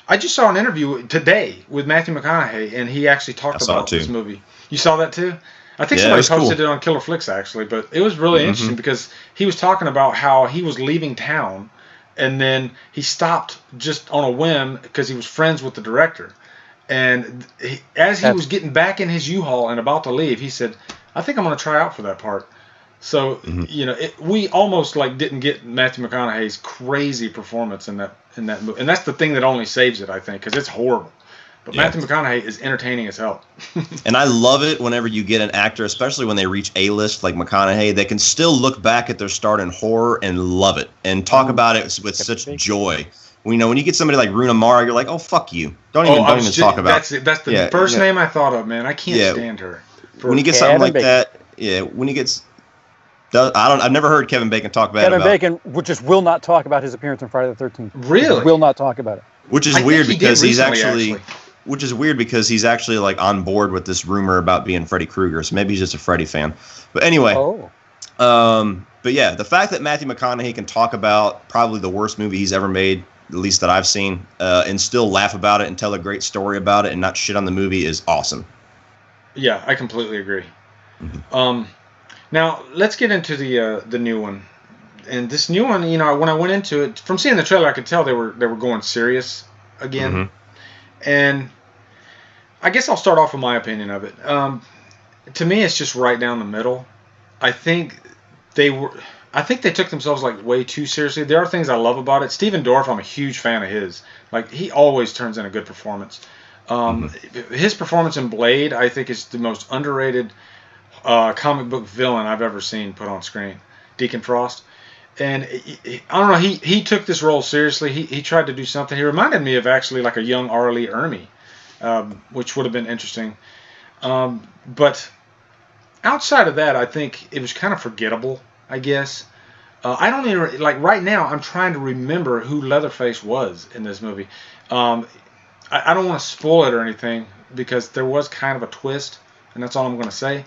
I just saw an interview today with Matthew McConaughey, and he actually talked about this movie. You saw that too? I think somebody posted it on Killer Flicks actually, but it was really interesting because he was talking about how he was leaving town. And then he stopped just on a whim because he was friends with the director. And as he was getting back in his U-Haul and about to leave, he said, I think I'm going to try out for that part. So, we almost didn't get Matthew McConaughey's crazy performance in that movie. And that's the thing that only saves it, I think, because it's horrible. But Matthew McConaughey is entertaining as hell. And I love it whenever you get an actor, especially when they reach A-list like McConaughey, they can still look back at their start in horror and love it and talk about it with such joy. When you get somebody like Rooney Mara, you're like, oh, fuck you. Don't even talk about it. That's the first name I thought of, man. I can't stand her. When you get something like that, when he gets... I've never heard Kevin Bacon talk bad about Kevin Bacon just will not talk about his appearance on Friday the 13th. Really? Will not talk about it. Which is weird because he's actually on board with this rumor about being Freddy Krueger. So maybe he's just a Freddy fan. But anyway, but yeah, the fact that Matthew McConaughey can talk about probably the worst movie he's ever made, at least that I've seen, and still laugh about it and tell a great story about it and not shit on the movie is awesome. Yeah, I completely agree. Now let's get into the new one. And this new one, when I went into it, from seeing the trailer, I could tell they were going serious again. And I guess I'll start off with my opinion of it. To me, it's just right down the middle. I think they took themselves way too seriously. There are things I love about it. Stephen Dorff, I'm a huge fan of his. He always turns in a good performance. His performance in Blade, I think, is the most underrated comic book villain I've ever seen put on screen. Deacon Frost. And I don't know, he took this role seriously. He tried to do something. He reminded me of actually a young Arlie Ermey, which would have been interesting. But outside of that, I think it was kind of forgettable, I guess. I don't even, right now, I'm trying to remember who Leatherface was in this movie. I don't want to spoil it or anything because there was kind of a twist, and that's all I'm going to say.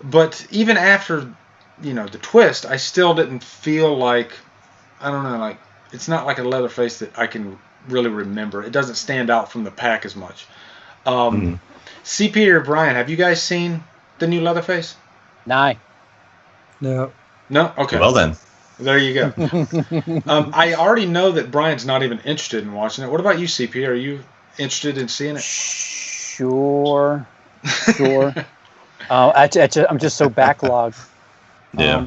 But even after... the twist, I still didn't feel it's not like a Leatherface that I can really remember. It doesn't stand out from the pack as much. CP or Brian, have you guys seen the new Leatherface? Nah. No. No? Okay. Well then. There you go. I already know that Brian's not even interested in watching it. What about you, CP? Are you interested in seeing it? Sure. I'm just so backlogged. Yeah.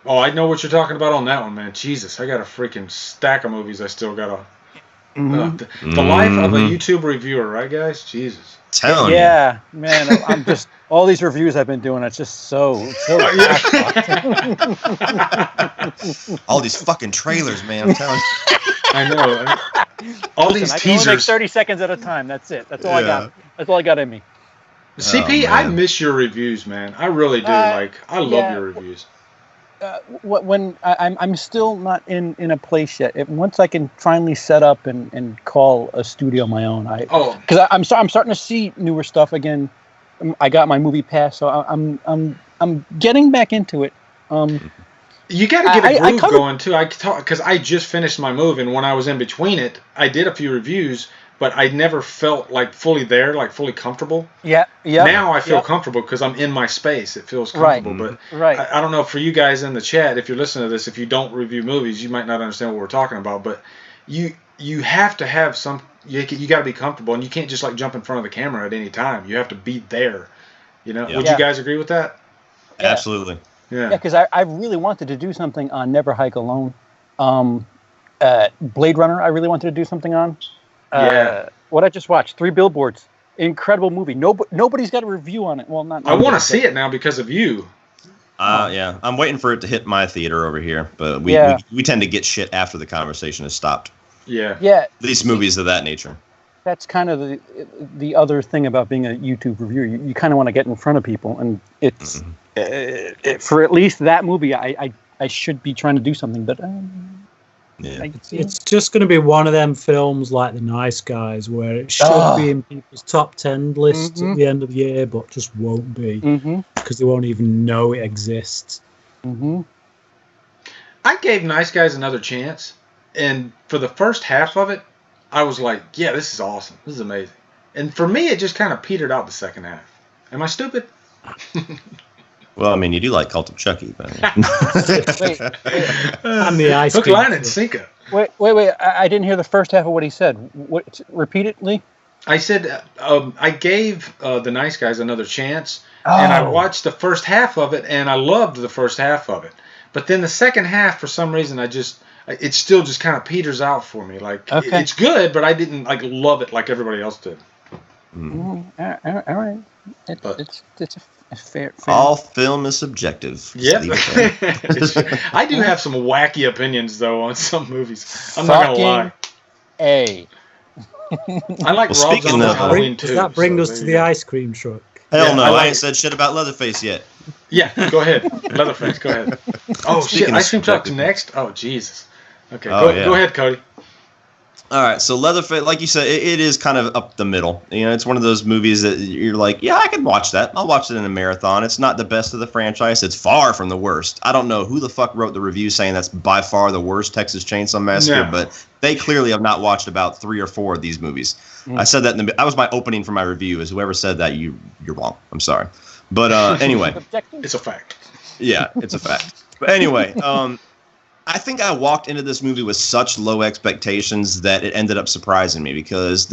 Oh, I know what you're talking about on that one, man. Jesus, I got a freaking stack of movies I still got to... the life of a YouTube reviewer, right, guys? Jesus. Telling you. Yeah, man. I'm just all these reviews I've been doing. It's just so. All these fucking trailers, man. I'm telling you. I know. All these I can only make teasers. 30 seconds at a time. That's it. That's all I got. That's all I got in me. CP, I miss your reviews, man. I really do. I love your reviews. When I'm still not in a place yet. Once I can finally set up and call a studio my own, because I'm starting to see newer stuff again. I got my movie pass, so I'm getting back into it. You got to get a groove going too. Because I just finished my move, and when I was in between it, I did a few reviews, but I never felt like fully there, like fully comfortable. Yeah. Now I feel comfortable because I'm in my space. It feels comfortable. Right. But I don't know, for you guys in the chat, if you're listening to this, if you don't review movies, you might not understand what we're talking about. But you have to have some. You got to be comfortable, and you can't just like jump in front of the camera at any time. You have to be there. You know. Yeah. Would you guys agree with that? Yeah. Absolutely. Yeah. Yeah, because I really wanted to do something on Never Hike Alone. Blade Runner, I really wanted to do something on. What I just watched, 3 Billboards. Incredible movie. Nobody's got a review on it. Well, not. I want to see it now because of you. Yeah. I'm waiting for it to hit my theater over here, but we tend to get shit after the conversation has stopped. Yeah. Yeah. These movies of that nature. That's kind of the other thing about being a YouTube reviewer. You kind of want to get in front of people, and it's for at least that movie, I should be trying to do something, but. It's just going to be one of them films like The Nice Guys, where it should be in people's top 10 lists at the end of the year, but just won't be because they won't even know it exists. I gave Nice Guys another chance, and for the first half of it, I was like, yeah, this is awesome. This is amazing. And for me, it just kind of petered out the second half. Am I stupid? Well, I mean, you do like Cult of Chucky, but Wait. And the ice Hook, cream. line, and sinker. Wait! I didn't hear the first half of what he said. What? Repeat it, Lee. I said I gave The Nice Guys another chance, and I watched the first half of it, and I loved the first half of it. But then the second half, for some reason, it still just kind of peters out for me. Like it's good, but I didn't like love it like everybody else did. All right. It's a fair. All film is subjective. Yep. I do have some wacky opinions though on some movies. I'm not gonna lie. I like Rob Zombie's Halloween too. Does that bring us to the ice cream truck? Hell no, I ain't said shit about Leatherface yet. Yeah, go ahead. Leatherface, go ahead. Oh shit, ice cream truck next? Oh Jesus. Okay, go ahead, Cody. All right, so Leatherface, like you said, it is kind of up the middle. You know, it's one of those movies that you're like, yeah, I could watch that. I'll watch it in a marathon. It's not the best of the franchise. It's far from the worst. I don't know who the fuck wrote the review saying that's by far the worst Texas Chainsaw Massacre, but they clearly have not watched about 3 or 4 of these movies. I said that that was my opening for my review. Is whoever said that, you're wrong. I'm sorry, but anyway, it's a fact. Yeah, it's a fact. But anyway, I think I walked into this movie with such low expectations that it ended up surprising me because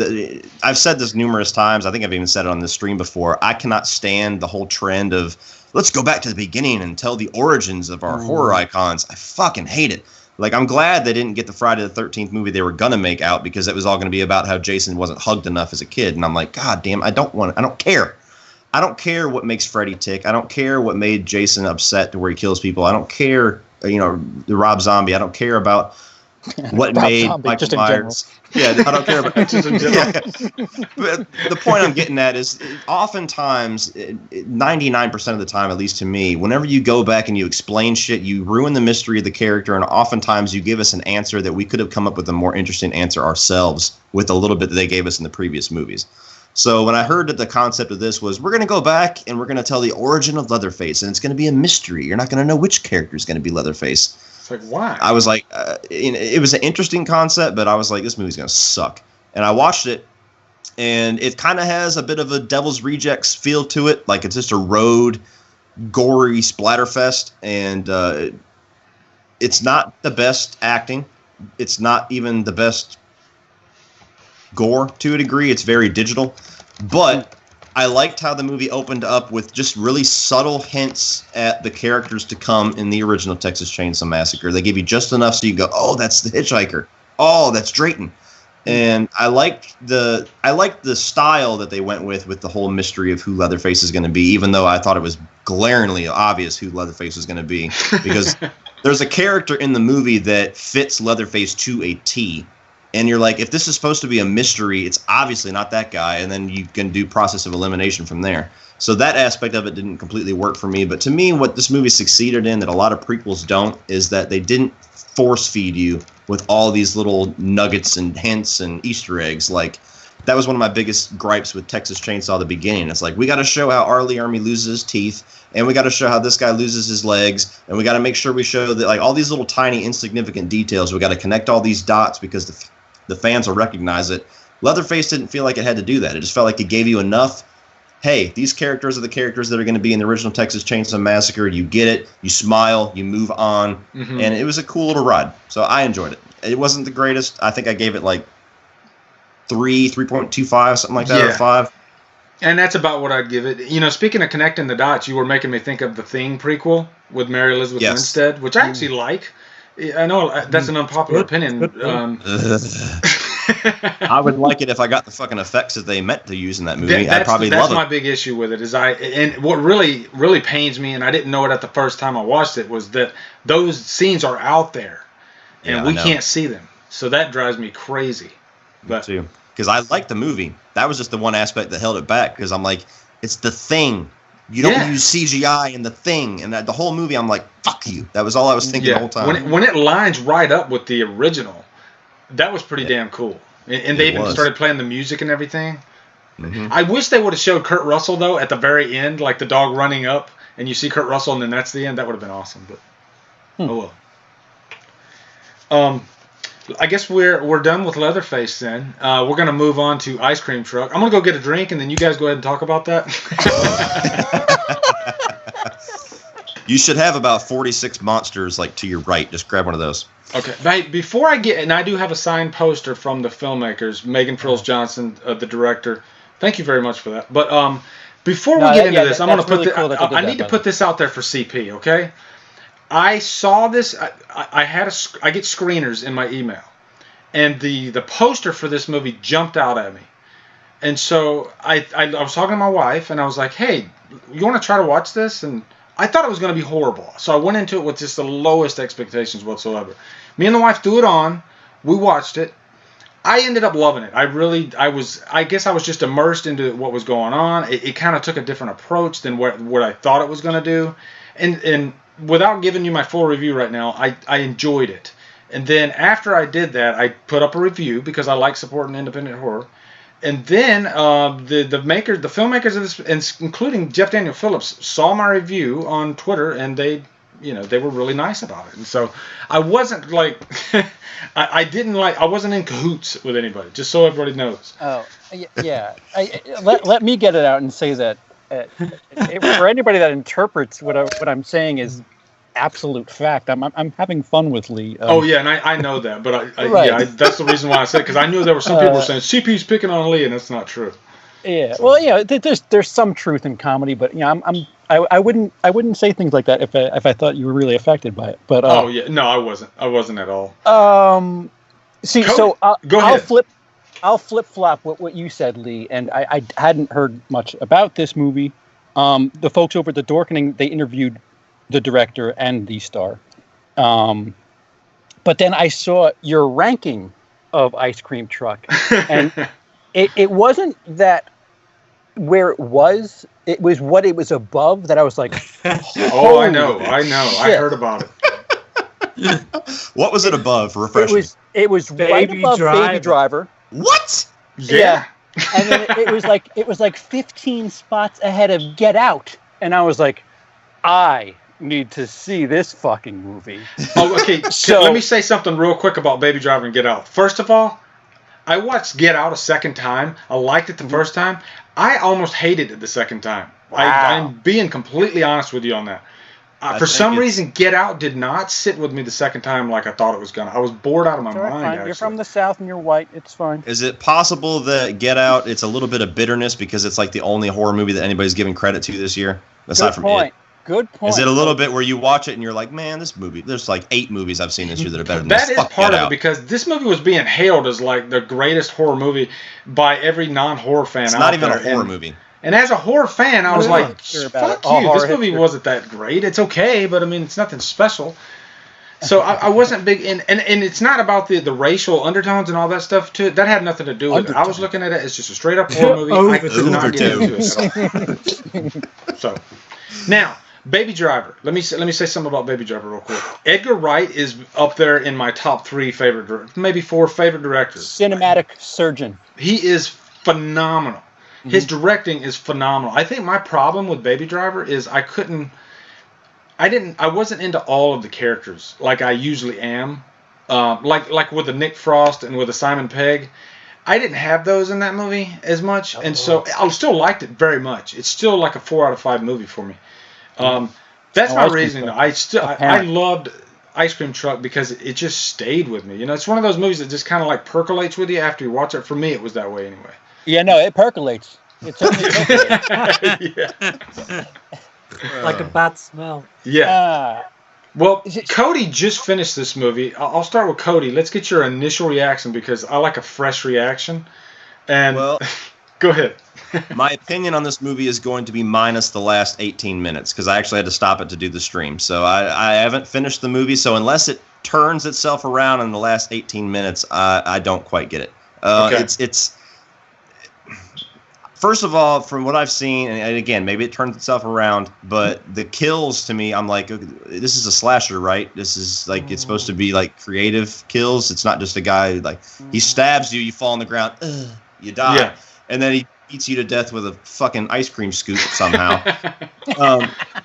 I've said this numerous times. I think I've even said it on this stream before. I cannot stand the whole trend of let's go back to the beginning and tell the origins of our horror icons. I fucking hate it. Like, I'm glad they didn't get the Friday the 13th movie they were going to make out because it was all going to be about how Jason wasn't hugged enough as a kid. And I'm like, God damn, I don't care. I don't care what makes Freddy tick. I don't care what made Jason upset to where he kills people. I don't care. You know, the Rob Zombie. I don't care about what made Michael Myers. Yeah, I don't care about just in general. But the point I'm getting at is oftentimes, 99% of the time, at least to me, whenever you go back and you explain shit, you ruin the mystery of the character, and oftentimes you give us an answer that we could have come up with a more interesting answer ourselves with a little bit that they gave us in the previous movies. So when I heard that the concept of this was, we're going to go back and we're going to tell the origin of Leatherface, and it's going to be a mystery. You're not going to know which character is going to be Leatherface. It's like, why? I was like, it was an interesting concept, but I was like, this movie's going to suck. And I watched it, and it kind of has a bit of a Devil's Rejects feel to it. Like it's just a road, gory splatterfest, and it's not the best acting. It's not even the best gore to a degree. It's very digital, but I liked how the movie opened up with just really subtle hints at the characters to come in the original Texas Chainsaw Massacre. They give you just enough so you go, oh, that's the hitchhiker. Oh, that's Drayton. And I liked the style that they went with the whole mystery of who Leatherface is going to be, even though I thought it was glaringly obvious who Leatherface was going to be, because there's a character in the movie that fits Leatherface to a T. And you're like, if this is supposed to be a mystery, it's obviously not that guy, and then you can do process of elimination from there. So that aspect of it didn't completely work for me. But to me, what this movie succeeded in that a lot of prequels don't is that they didn't force feed you with all these little nuggets and hints and Easter eggs. Like, that was one of my biggest gripes with Texas Chainsaw at the beginning. It's like, we got to show how R. Lee Ermey loses his teeth, and we got to show how this guy loses his legs, and we got to make sure we show that, like, all these little tiny insignificant details. We got to connect all these dots because the fans will recognize it. Leatherface didn't feel like it had to do that. It just felt like it gave you enough. Hey, these characters are the characters that are going to be in the original Texas Chainsaw Massacre. You get it. You smile. You move on. Mm-hmm. And it was a cool little ride. So I enjoyed it. It wasn't the greatest. I think I gave it like 3.25, something like that, out of 5. And that's about what I'd give it. You know, speaking of connecting the dots, you were making me think of the Thing prequel with Mary Elizabeth Winstead, which I actually like. I know that's an unpopular opinion. I would like it if I got the fucking effects that they meant to use in that movie. I'd probably love it. That's my big issue with it. And what really pains me, and I didn't know it at the first time I watched it, was that those scenes are out there, and we can't see them. So that drives me crazy. But me too, because I liked the movie. That was just the one aspect that held it back. Because I'm like, it's the Thing. You don't use CGI in the Thing, and the whole movie, I'm like, fuck you. That was all I was thinking the whole time. When it lines right up with the original, that was pretty damn cool. And they even started playing the music and everything. Mm-hmm. I wish they would have showed Kurt Russell, though, at the very end, like the dog running up, and you see Kurt Russell, and then that's the end. That would have been awesome. But oh well. I guess we're done with Leatherface then. We're going to move on to Ice Cream Truck. I'm going to go get a drink, and then you guys go ahead and talk about that. You should have about 46 monsters like to your right. Just grab one of those. Okay. Before I get, and I do have a signed poster from the filmmakers, Megan Frills Johnson, the director. Thank you very much for that. But before we get into this, I'm going to put I need to put this out there for CP, okay? I saw this. I get screeners in my email, and the poster for this movie jumped out at me, and so I was talking to my wife, and I was like, "Hey, you want to try to watch this?" And I thought it was going to be horrible, so I went into it with just the lowest expectations whatsoever. Me and the wife threw it on. We watched it. I ended up loving it. I guess I was just immersed into what was going on. It kind of took a different approach than what I thought it was going to do, and without giving you my full review right now, I enjoyed it. And then after I did that, I put up a review because I like supporting independent horror. And then the filmmakers of this, including Jeff Daniel Phillips, saw my review on Twitter, and they were really nice about it. And so I wasn't like, I wasn't in cahoots with anybody, just so everybody knows. Oh, yeah. Let me get it out and say that. For anybody that interprets what I'm saying is absolute fact, I'm having fun with Lee. And I know that, but that's the reason why I said it, because I knew there were some people who were saying CP's picking on Lee, and that's not true. Yeah, well, there's some truth in comedy, but I wouldn't say things like that if I thought you were really affected by it. But no, I wasn't at all. So go ahead. I'll flip-flop what you said, Lee, and I hadn't heard much about this movie. The folks over at The Dorkening, they interviewed the director and the star. But then I saw your ranking of Ice Cream Truck, and it wasn't that where it was what it was above that I was like, I know. I heard about it. What was it above? Refresh. It was right above Baby Driver. What? Yeah. And then it was like 15 spots ahead of Get Out, and I was like, I need to see this fucking movie. Oh, okay. So let me say something real quick about Baby Driver and Get Out. First of all, I watched Get Out a second time. I liked it the first time. I almost hated it the second time. Wow. I'm being completely honest with you on that. For some reason, Get Out did not sit with me the second time like I thought it was gonna. I was bored out of my mind. Actually. You're from the South and you're white. It's fine. Is it possible that Get Out, it's a little bit of bitterness because it's like the only horror movie that anybody's giving credit to this year, aside from It? Good point. Is it a little bit where you watch it and you're like, man, this movie? There's like 8 movies I've seen this year that are better than this. That is part of it because this movie was being hailed as like the greatest horror movie by every non-horror fan. It's not even a horror movie. And as a horror fan, I was like, fuck you. This movie wasn't that great. It's okay, but I mean, it's nothing special. So I wasn't big in, and it's not about the racial undertones and all that stuff too. That had nothing to do with it. I was looking at it as just a straight up horror movie. I could not get into it at all. So now, Baby Driver. Let me say something about Baby Driver real quick. Edgar Wright is up there in my top 3 favorite, maybe 4 favorite directors. Cinematic surgeon. He is phenomenal. His directing is phenomenal. I think my problem with Baby Driver is I wasn't into all of the characters like I usually am. Like with the Nick Frost and with the Simon Pegg. I didn't have those in that movie as much. And so I still liked it very much. It's still like a 4 out of 5 movie for me. That's my reasoning. I loved Ice Cream Truck because it just stayed with me. You know, it's one of those movies that just kind of like percolates with you after you watch it. For me, it was that way anyway. Yeah, no, it percolates. It certainly percolates. Yeah. Like a bad smell. Yeah. Well, Cody just finished this movie. I'll start with Cody. Let's get your initial reaction because I like a fresh reaction. And go ahead. My opinion on this movie is going to be minus the last 18 minutes because I actually had to stop it to do the stream. So I haven't finished the movie. So unless it turns itself around in the last 18 minutes, I don't quite get it. Okay. It's first of all, from what I've seen, and again, maybe it turns itself around, but the kills to me, I'm like, okay, this is a slasher, right? This is like, it's supposed to be like creative kills. It's not just a guy, like, he stabs you, you fall on the ground, you die, and then he beats you to death with a fucking ice cream scoop somehow.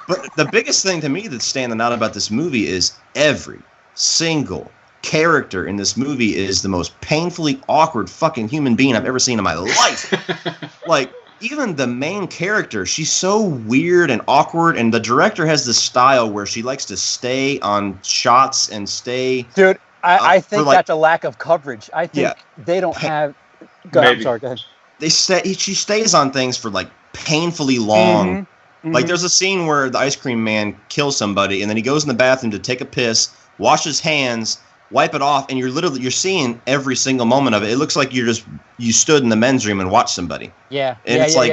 But the biggest thing to me that's standing out about this movie is every single character in this movie is the most painfully awkward fucking human being I've ever seen in my life. Like, even the main character, she's so weird and awkward, and the director has this style where she likes to stay on shots and stay... Dude, I think that's a lack of coverage. I think they don't have... Go ahead. Go ahead. She stays on things for, like, painfully long. Mm-hmm. Like, there's a scene where the ice cream man kills somebody, and then he goes in the bathroom to take a piss, wash his hands... wipe it off, and you're seeing every single moment of it. It looks like you stood in the men's room and watched somebody. Yeah, and it's like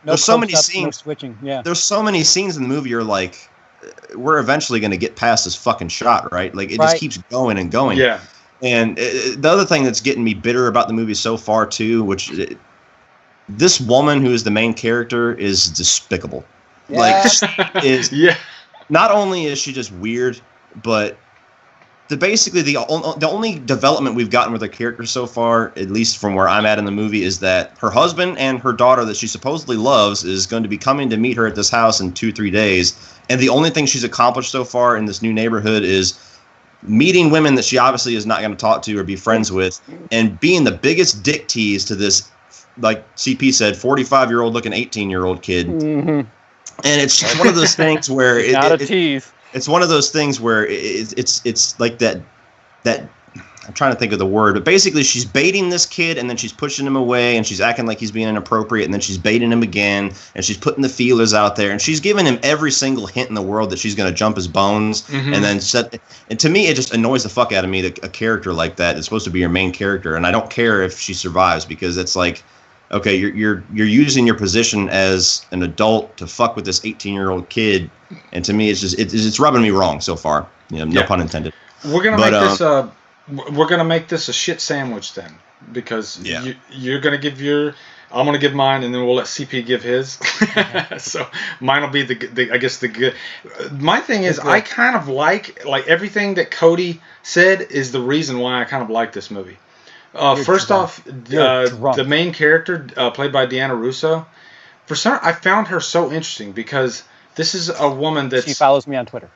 No there's so many scenes. No switching. Yeah, there's so many scenes in the movie. You're like, we're eventually going to get past this fucking shot, right? Like it just keeps going and going. Yeah. And the other thing that's getting me bitter about the movie so far too, this woman who is the main character is despicable. Yeah. Like, not only is she just weird, but basically the only development we've gotten with her character so far, at least from where I'm at in the movie, is that her husband and her daughter that she supposedly loves is going to be coming to meet her at this house in 2-3 days. And the only thing she's accomplished so far in this new neighborhood is meeting women that she obviously is not going to talk to or be friends with, and being the biggest dick tease to this, like CP said, 45-year-old looking 18-year-old kid. Mm-hmm. And it's one of those things where it's not a tease. It's one of those things where it's like that I'm trying to think of the word, but basically she's baiting this kid and then she's pushing him away and she's acting like he's being inappropriate and then she's baiting him again and she's putting the feelers out there and she's giving him every single hint in the world that she's going to jump his bones and then and to me it just annoys the fuck out of me that a character like that is supposed to be your main character, and I don't care if she survives because it's like, okay, you're using your position as an adult to fuck with this 18-year-old kid, and to me, it's rubbing me wrong so far. No pun intended. We're gonna make this a shit sandwich then, because you're gonna give I'm gonna give mine, and then we'll let CP give his. So mine will be the good. My thing is, I kind of like everything that Cody said is the reason why I kind of like this movie. First off, the main character, played by Deanna Russo, I found her so interesting because this is a woman that... She follows me on Twitter.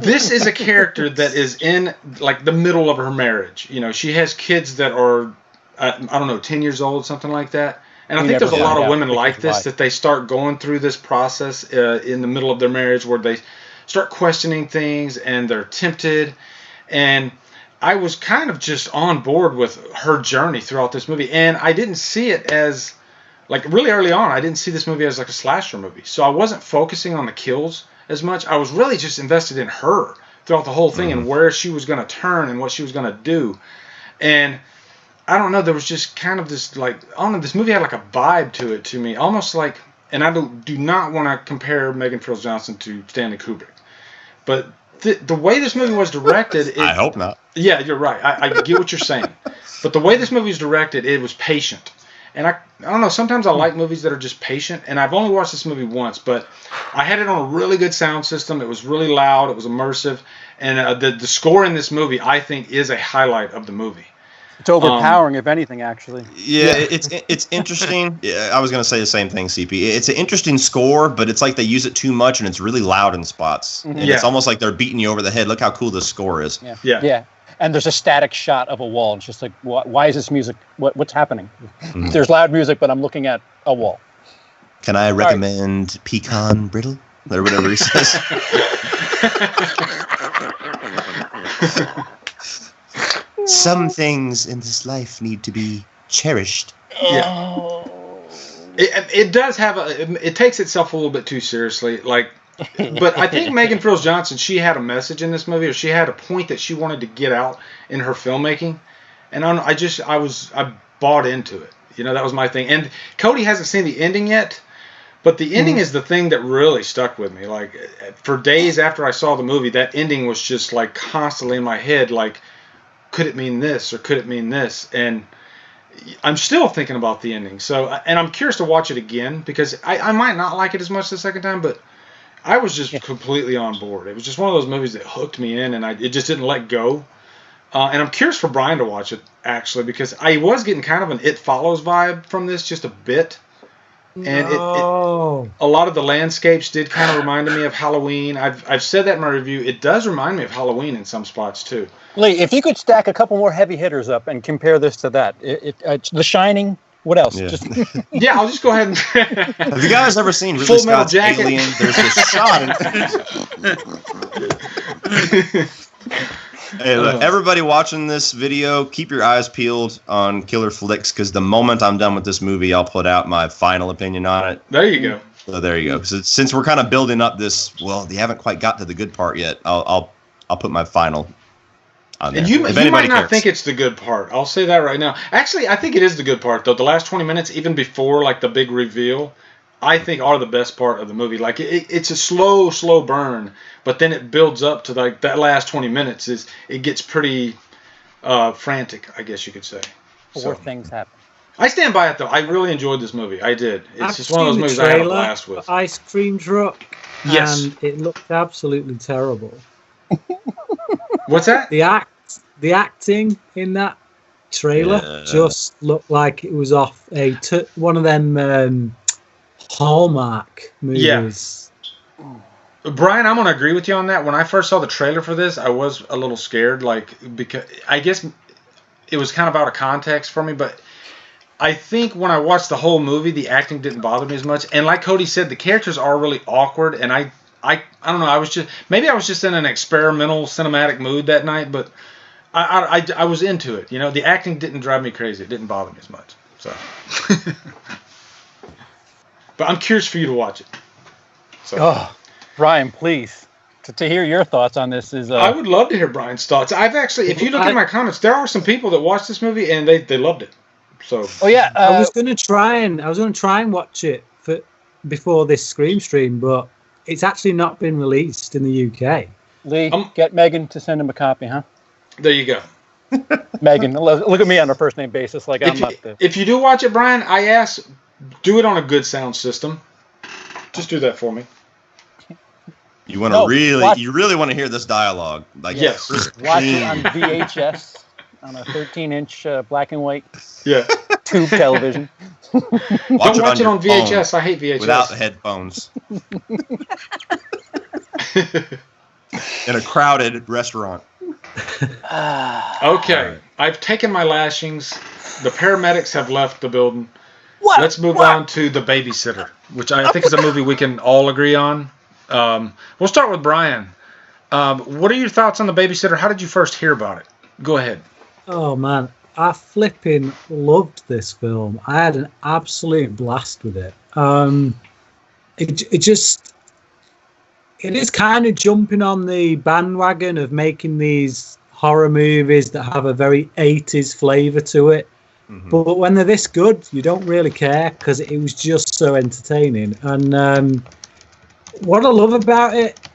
This is a character that is in like the middle of her marriage. You know, she has kids that are, I don't know, 10 years old, something like that. And I think there's a lot of women like this, that they start going through this process in the middle of their marriage where they start questioning things and they're tempted. And I was kind of just on board with her journey throughout this movie. And I didn't see it as, like, really early on, I didn't see this movie as like a slasher movie. So I wasn't focusing on the kills as much. I was really just invested in her throughout the whole thing and where she was going to turn and what she was going to do. And I don't know, there was just kind of this, like, I don't know, this movie had like a vibe to it to me, almost like, and I do not want to compare Megan Fox Johnson to Stanley Kubrick, but the way this movie was directed, I hope not. Yeah, you're right. I get what you're saying, but the way this movie was directed, it was patient, and I don't know. Sometimes I like movies that are just patient, and I've only watched this movie once, but I had it on a really good sound system. It was really loud. It was immersive, and the score in this movie, I think, is a highlight of the movie. It's overpowering, if anything, actually. Yeah, it's interesting. Yeah, I was going to say the same thing, CP. It's an interesting score, but it's like they use it too much, and it's really loud in spots. And it's almost like they're beating you over the head. Look how cool this score is. Yeah. And there's a static shot of a wall. It's just like, why is this music? What's happening? There's loud music, but I'm looking at a wall. Can I recommend pecan brittle? Or whatever he says. Some things in this life need to be cherished. Yeah. It does have it takes itself a little bit too seriously, like, but I think Megan Fox Johnson, she had a message in this movie, or she had a point that she wanted to get out in her filmmaking, and I bought into it. You know, that was my thing. And Cody hasn't seen the ending yet, but the ending is the thing that really stuck with me. Like, for days after I saw the movie, that ending was just like constantly in my head, like, could it mean this or could it mean this? And I'm still thinking about the ending. So, and I'm curious to watch it again, because I might not like it as much the second time, but I was just completely on board. It was just one of those movies that hooked me in, and it just didn't let go. And I'm curious for Brian to watch it, actually, because I was getting kind of an It Follows vibe from this, just a bit. And a lot of the landscapes did kind of remind me of Halloween. I've said that in my review. It does remind me of Halloween in some spots too. Lee, if you could stack a couple more heavy hitters up and compare this to that, The Shining. What else? Yeah, I'll just go ahead and. Have you guys ever seen Ridley Scott's Alien? There's a shot. Hey, look, everybody watching this video, keep your eyes peeled on Killer Flicks, because the moment I'm done with this movie, I'll put out my final opinion on it. There you go. So there you go. Since we're kind of building up this, well, they haven't quite got to the good part yet. I'll put my final on there. And you might not think it's the good part. I'll say that right now. Actually, I think it is the good part, though. The last 20 minutes, even before like the big reveal, I think are the best part of the movie. Like it's a slow burn, but then it builds up to like that last 20 minutes. It gets pretty frantic, I guess you could say. Before things happen. I stand by it though. I really enjoyed this movie. I did. It's just one of those movies I had a blast with. Ice cream truck. Yes. And it looked absolutely terrible. What's that? The acting in that trailer just looked like it was off one of them Hallmark movies. Yeah. Brian, I'm going to agree with you on that. When I first saw the trailer for this, I was a little scared, because I guess it was kind of out of context for me, but I think when I watched the whole movie, the acting didn't bother me as much. And like Cody said, the characters are really awkward, and I don't know, I was just in an experimental cinematic mood that night, but I was into it. You know, the acting didn't drive me crazy. It didn't bother me as much. So but I'm curious for you to watch it. So. Brian, please. To hear your thoughts on this is. I would love to hear Brian's thoughts. I've actually, if you look at my comments, there are some people that watched this movie and they loved it. So. Oh yeah. I was going to try and watch it before this Scream stream, but it's actually not been released in the UK. Lee, get Megan to send him a copy, huh? There you go. Megan, look at me on a first name basis, like I'm not the. If you do watch it, Brian, I ask, do it on a good sound system. Just do that for me. You want to you really want to hear this dialogue, like yes. Watch it on VHS on a 13-inch black and white tube television. Don't watch it on VHS. I hate VHS without the headphones. In a crowded restaurant. Okay, I've taken my lashings. The paramedics have left the building. What? Let's move on to The Babysitter, which I think is a movie we can all agree on. We'll start with Brian. What are your thoughts on The Babysitter? How did you first hear about it? Go ahead. Oh man, I flipping loved this film. I had an absolute blast with it. It is kind of jumping on the bandwagon of making these horror movies that have a very 80s flavor to it. Mm-hmm. But when they're this good, you don't really care because it was just so entertaining. And what I love about it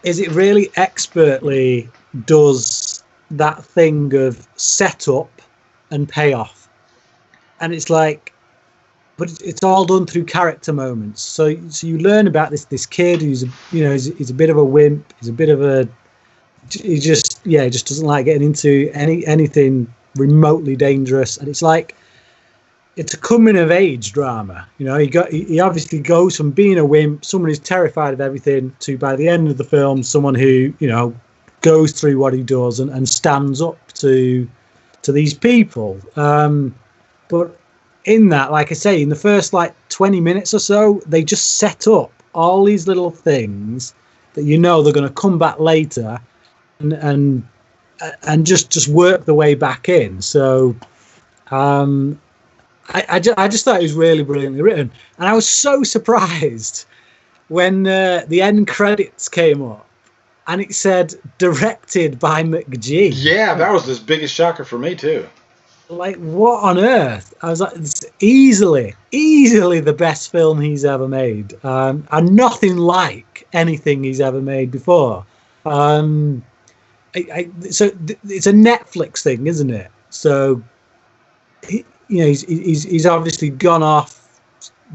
is it really expertly does that thing of setup and payoff. And it's like, but it's all done through character moments. So you learn about this kid who's he's a bit of a wimp. He just doesn't like getting into anything remotely dangerous. And it's like, it's a coming of age drama. He obviously goes from being a wimp, someone who's terrified of everything, to by the end of the film, someone who goes through what he does and stands up to these people. But in that, like I say, in the first 20 minutes or so, they just set up all these little things that they're going to come back later and just work the way back in. So I just thought it was really brilliantly written, and I was so surprised when the end credits came up and it said directed by McG. Yeah, that was the biggest shocker for me too. Like, what on earth? I was like, it's easily the best film he's ever made, and nothing like anything he's ever made before. So it's a Netflix thing, isn't it? So he's obviously gone off,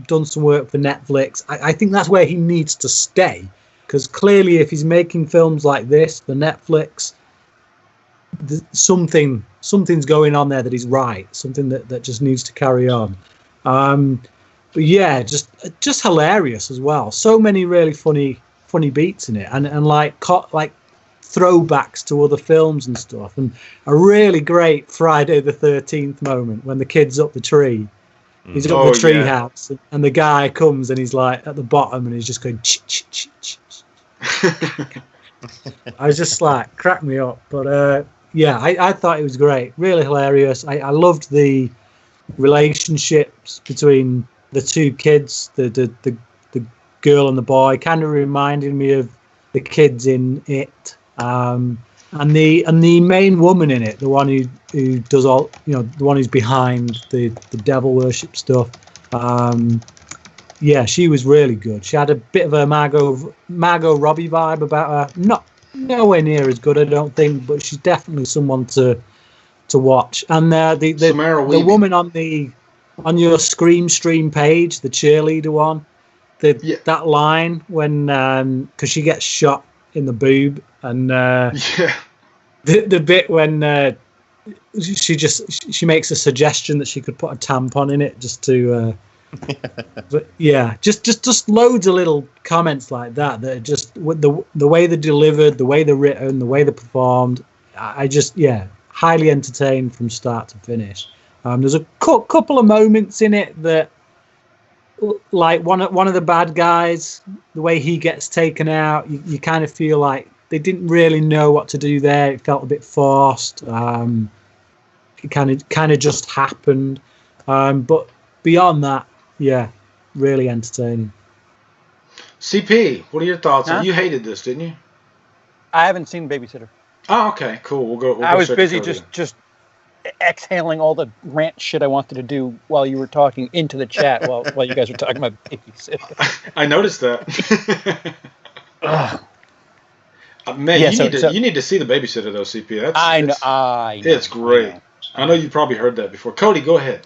done some work for Netflix. I think that's where he needs to stay, because clearly, if he's making films like this for Netflix, something's going on there that is right, something that just needs to carry on. But yeah, just hilarious as well. So many really funny beats in it, and like throwbacks to other films and stuff, and a really great Friday the 13th moment when the kid's up the tree. He's up the tree house, and the guy comes and he's like at the bottom and he's just going I was just like, crack me up. But yeah, I thought it was great, really hilarious. I loved the relationships between the two kids, the girl and the boy. Kind of reminded me of the kids in It, and the main woman in it, the one who does all, the one who's behind the devil worship stuff. Yeah, she was really good. She had a bit of a Margot Robbie vibe about her. Not nowhere near as good, I don't think, but she's definitely someone to watch. And the woman on your Scream Stream page, the cheerleader one, that line when because she gets shot in the boob, and the bit when she makes a suggestion that she could put a tampon in it just to. But yeah, just loads of little comments like that are just the way they're delivered, the way they're written, the way they're performed. I just highly entertained from start to finish. There's a couple of moments in it that, like one of the bad guys, the way he gets taken out, you kind of feel like they didn't really know what to do there. It felt a bit forced. It kind of just happened. But beyond that, yeah, really entertaining. CP, what are your thoughts? You hated this, didn't you? I haven't seen Babysitter. Oh, okay, cool. I was busy just exhaling all the rant shit I wanted to do while you were talking into the chat while you guys were talking about Babysitter. I noticed that. Man, you need to see The Babysitter though, CP. I know. It's great. I know you probably heard that before. Cody, go ahead.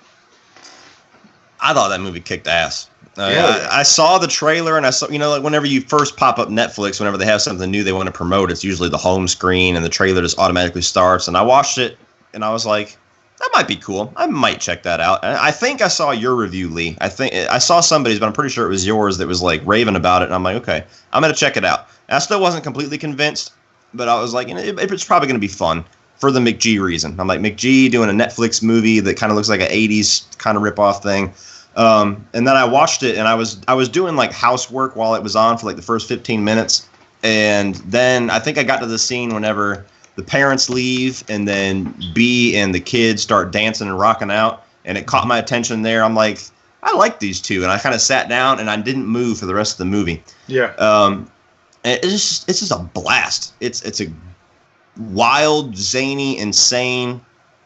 I thought that movie kicked ass. I saw the trailer, and I saw, like whenever you first pop up Netflix, whenever they have something new they want to promote, it's usually the home screen, and the trailer just automatically starts. And I watched it, and I was like, That might be cool. I might check that out. I think I saw your review, Lee. I think I saw somebody's, but I'm pretty sure it was yours that was like raving about it. And I'm like, okay, I'm going to check it out. And I still wasn't completely convinced, but I was like, it's probably going to be fun for the McG reason. I'm like, McG doing a Netflix movie that kind of looks like an 80s kind of ripoff thing. And then I watched it, and I was doing like housework while it was on for like the first 15 minutes. And then I think I got to the scene whenever the parents leave, and then B and the kids start dancing and rocking out, and it caught my attention there. I'm like, I like these two, and I kind of sat down and I didn't move for the rest of the movie. Yeah. And it's just a blast. It's a wild, zany, insane,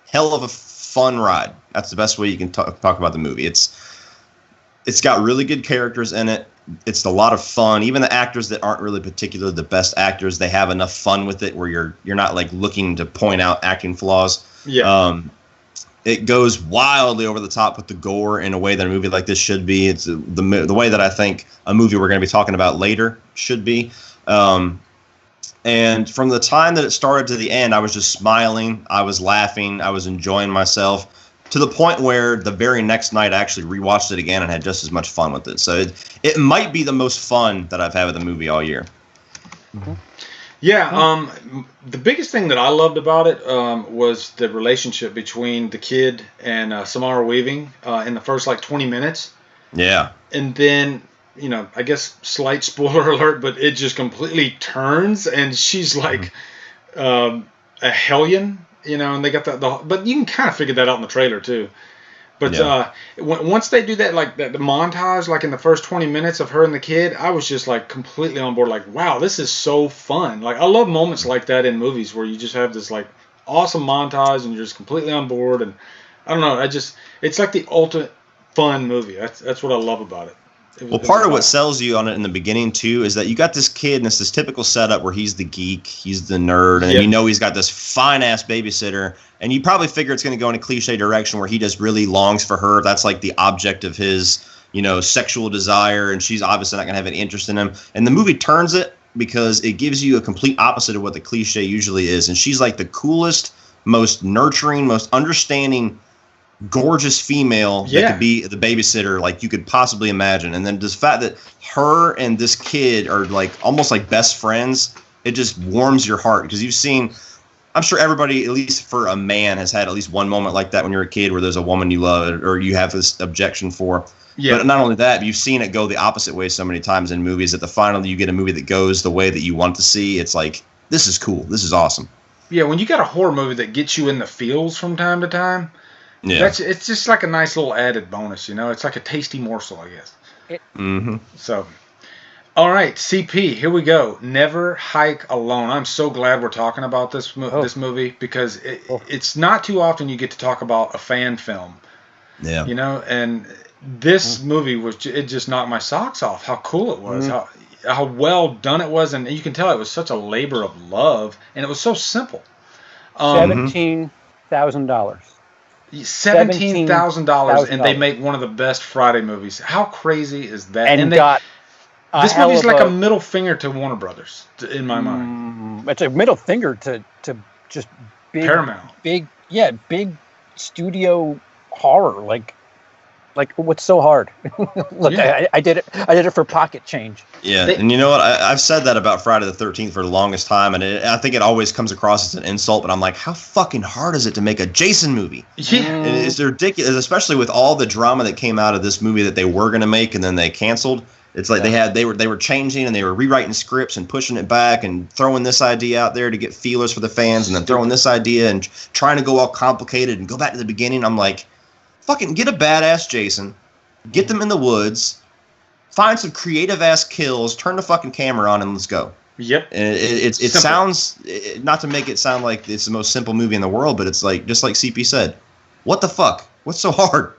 hell of a fun ride. That's the best way you can talk about the movie. It's got really good characters in it. It's a lot of fun. Even the actors that aren't really particularly the best actors, they have enough fun with it where you're not like looking to point out acting flaws. Yeah. It goes wildly over the top with the gore in a way that a movie like this should be. It's the way that I think a movie we're going to be talking about later should be. And from the time that it started to the end, I was just smiling. I was laughing. I was enjoying myself, to the point where the very next night I actually rewatched it again and had just as much fun with it. So it might be the most fun that I've had with a movie all year. Mm-hmm. Yeah, the biggest thing that I loved about it was the relationship between the kid and Samara Weaving in the first like 20 minutes. Yeah. And then, I guess slight spoiler alert, but it just completely turns, and she's like a hellion. And they got but you can kind of figure that out in the trailer too. But once they do that, like the montage, like in the first 20 minutes of her and the kid, I was just like completely on board. Like, wow, this is so fun. Like, I love moments like that in movies where you just have this like awesome montage and you're just completely on board. And I don't know, it's like the ultimate fun movie. That's what I love about it. Well, part of what sells you on it in the beginning, too, is that you got this kid, and it's this typical setup where he's the geek, he's the nerd, and he's got this fine-ass babysitter, and you probably figure it's going to go in a cliche direction where he just really longs for her. That's like the object of his, sexual desire, and she's obviously not going to have any interest in him. And the movie turns it because it gives you a complete opposite of what the cliche usually is, and she's like the coolest, most nurturing, most understanding, gorgeous female that could be the babysitter like you could possibly imagine. And then this fact that her and this kid are like almost like best friends, it just warms your heart, because you've seen, I'm sure everybody, at least for a man, has had at least one moment like that when you're a kid where there's a woman you love or you have this objection for. Yeah. But not only that, but you've seen it go the opposite way so many times in movies that the final you get a movie that goes the way that you want to see. It's like, this is cool. This is awesome. Yeah, when you got a horror movie that gets you in the feels from time to time, it's just like a nice little added bonus, It's like a tasty morsel, I guess. So, all right, CP, here we go. Never Hike Alone. I'm so glad we're talking about this movie, because it's not too often you get to talk about a fan film. Yeah. And this movie it just knocked my socks off. How cool it was. How well done it was, and you can tell it was such a labor of love, and it was so simple. $17,000. $17,000, and they make one of the best Friday movies. How crazy is that? And this movie's like a middle finger to Warner Brothers, in my mind. It's a middle finger to just big Paramount. Big studio horror. Like what's so hard? Look, I did it. I did it for pocket change. Yeah, and you know what? I've said that about Friday the 13th for the longest time, and I think it always comes across as an insult. But I'm like, how fucking hard is it to make a Jason movie? Yeah, it's ridiculous, especially with all the drama that came out of this movie that they were going to make and then they canceled. It's like they were changing and they were rewriting scripts and pushing it back and throwing this idea out there to get feelers for the fans, and then throwing this idea and trying to go all complicated and go back to the beginning. I'm like, fucking get a badass Jason, get them in the woods, find some creative ass kills, turn the fucking camera on, and let's go. Yep. And it sounds, not to make it sound like it's the most simple movie in the world, but it's like, just like CP said, what the fuck? What's so hard?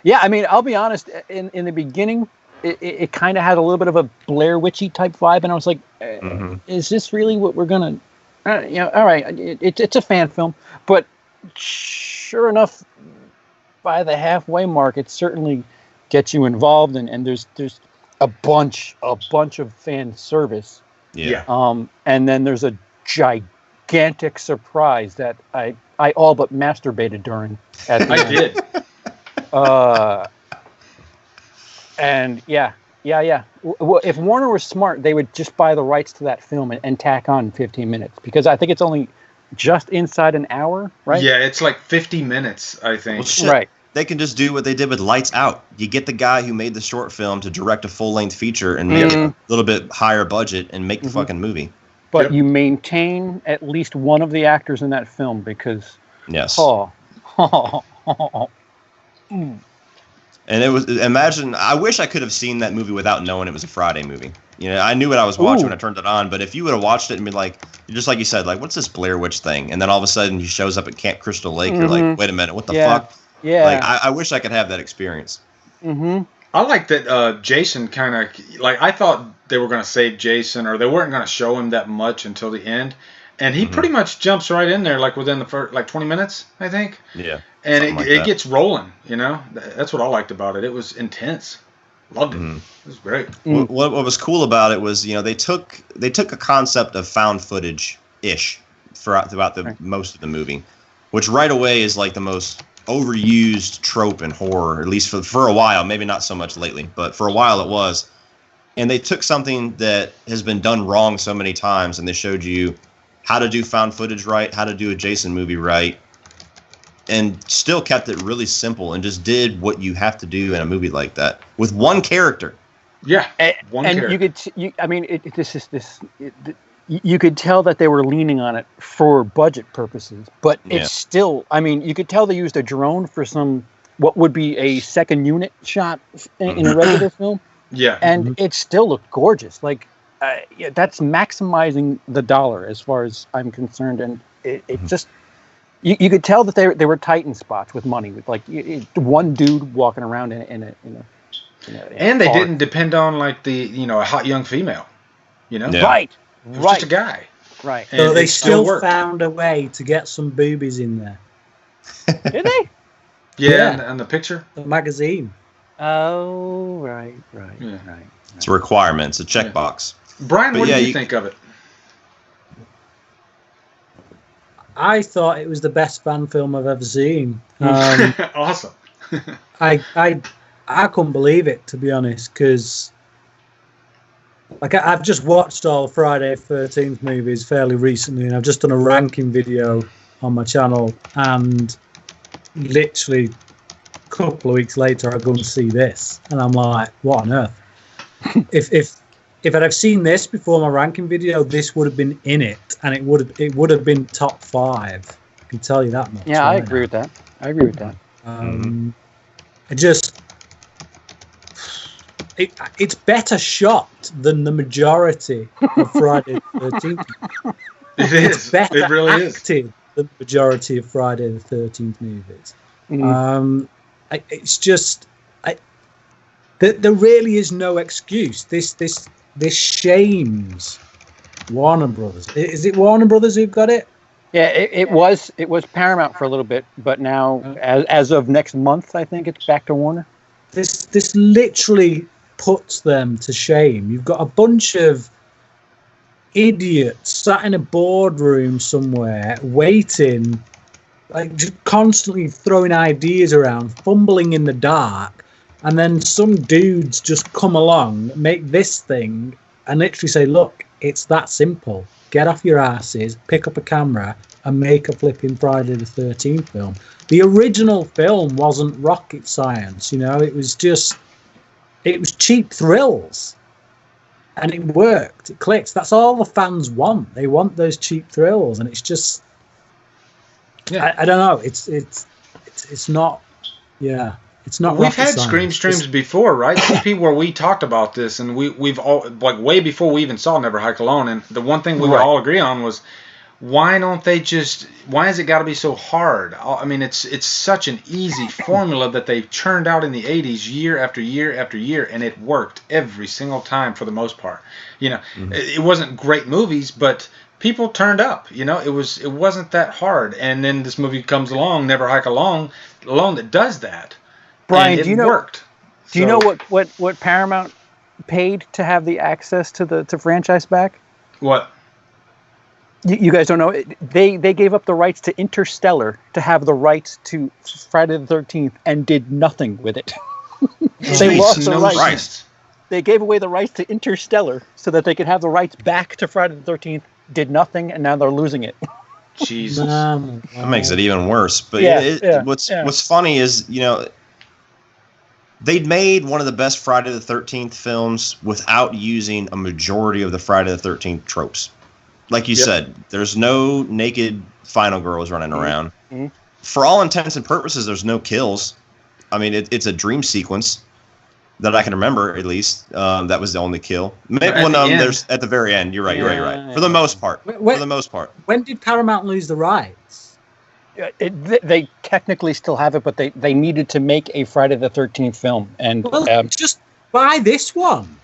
Yeah, I mean, I'll be honest. In the beginning, it kind of had a little bit of a Blair Witchy type vibe, and I was like, "Is this really what we're gonna?" All right, it's a fan film, but sure enough, by the halfway mark, it certainly gets you involved, and there's a bunch of fan service. Yeah. And then there's a gigantic gigantic surprise that I all but masturbated during. I did. And yeah. Well, if Warner was smart, they would just buy the rights to that film and tack on 15 minutes, because I think it's only just inside an hour, right? Yeah, it's like 50 minutes, I think. Well, shit. Right. They can just do what they did with Lights Out. You get the guy who made the short film to direct a full-length feature and make it a little bit higher budget and make the fucking movie. But you maintain at least one of the actors in that film, because yes. And it was, imagine, I wish I could have seen that movie without knowing it was a Friday movie. You know, I knew what I was watching when I turned it on, but if you would have watched it and been like, just like you said, like, what's this Blair Witch thing? And then all of a sudden he shows up at Camp Crystal Lake, you're like, wait a minute, what the fuck? Yeah. Like, I wish I could have that experience. Mm-hmm. I like that Jason kind of, like, I thought they were going to save Jason, or they weren't going to show him that much until the end. And he pretty much jumps right in there, like, within the first, like, 20 minutes, I think. Yeah. And it gets rolling, you know? That's what I liked about it. It was intense. Loved it. It was great. What was cool about it was, you know, they took a concept of found footage-ish throughout most of the movie, which right away is like the most overused trope in horror, at least for a while. Maybe not so much lately, but for a while it was. And they took something that has been done wrong so many times, and they showed you how to do found footage right, how to do a Jason movie right, and still kept it really simple and just did what you have to do in a movie like that with one character. Yeah, one character. You could tell that they were leaning on it for budget purposes, but it's still, I mean, you could tell they used a drone for some, what would be a second unit shot in a regular film. Yeah. And it still looked gorgeous. Like, that's maximizing the dollar as far as I'm concerned. And it just, you could tell that they were tight in spots with money, with like one dude walking around in a and they didn't depend on like a hot young female, you know? Yeah. Right. It was just a guy. Right. So And they it still found a way to get some boobies in there. Did they? Yeah, and the picture. The magazine. Oh, right. It's a requirement. It's a checkbox. Brian, what do you think of it? I thought it was the best fan film I've ever seen. Awesome. I couldn't believe it, to be honest, because like I've just watched all the Friday 13th movies fairly recently, and I've just done a ranking video on my channel, and literally a couple of weeks later I go and see this, and I'm like, what on earth? If I'd have seen this before my ranking video, this would have been in it, and it would have been top 5. I can tell you that much. Yeah, I agree with that. It's better shot than the majority of Friday the 13th. It's better it really acted than the majority of Friday the 13th movies. It's just there really is no excuse. This shames Warner Brothers. Is it Warner Brothers who've got it? Yeah, it was Paramount for a little bit, but now as of next month, I think it's back to Warner. This literally puts them to shame. You've got a bunch of idiots sat in a boardroom somewhere waiting, like just constantly throwing ideas around, fumbling in the dark, and then some dudes just come along, make this thing, and literally say, look, it's that simple. Get off your asses, pick up a camera, and make a flipping Friday the 13th film. The original film wasn't rocket science, it was cheap thrills. And it worked. It clicked. That's all the fans want. They want those cheap thrills, and it's just, I don't know. It's not. Yeah, it's not. We've had Scream streams before, right? CP, where we talked about this, and we've all, like, way before we even saw Never Hike Alone. And the one thing we would all agree on was, why has it got to be so hard? I mean, it's such an easy formula that they churned out in the 80s year after year after year, and it worked every single time for the most part. It wasn't great movies, but people turned up. It wasn't that hard. And then this movie comes along, Never Hike Alone, that does that. Brian, and it worked. Do you know what Paramount paid to have the access to the franchise back? What? You guys don't know. They gave up the rights to Interstellar to have the rights to Friday the 13th and did nothing with it. They lost the rights. They gave away the rights to Interstellar so that they could have the rights back to Friday the 13th, did nothing, and now they're losing it. Jesus. That makes it even worse. But what's funny is, they'd made one of the best Friday the 13th films without using a majority of the Friday the 13th tropes. Like you said, there's no naked final girls running around. Mm-hmm. For all intents and purposes, there's no kills. I mean, it's a dream sequence that I can remember, at least. That was the only kill. There's at the very end. You're right. For the most part. When did Paramount lose the rights? They technically still have it, but they needed to make a Friday the 13th film. And just buy this one.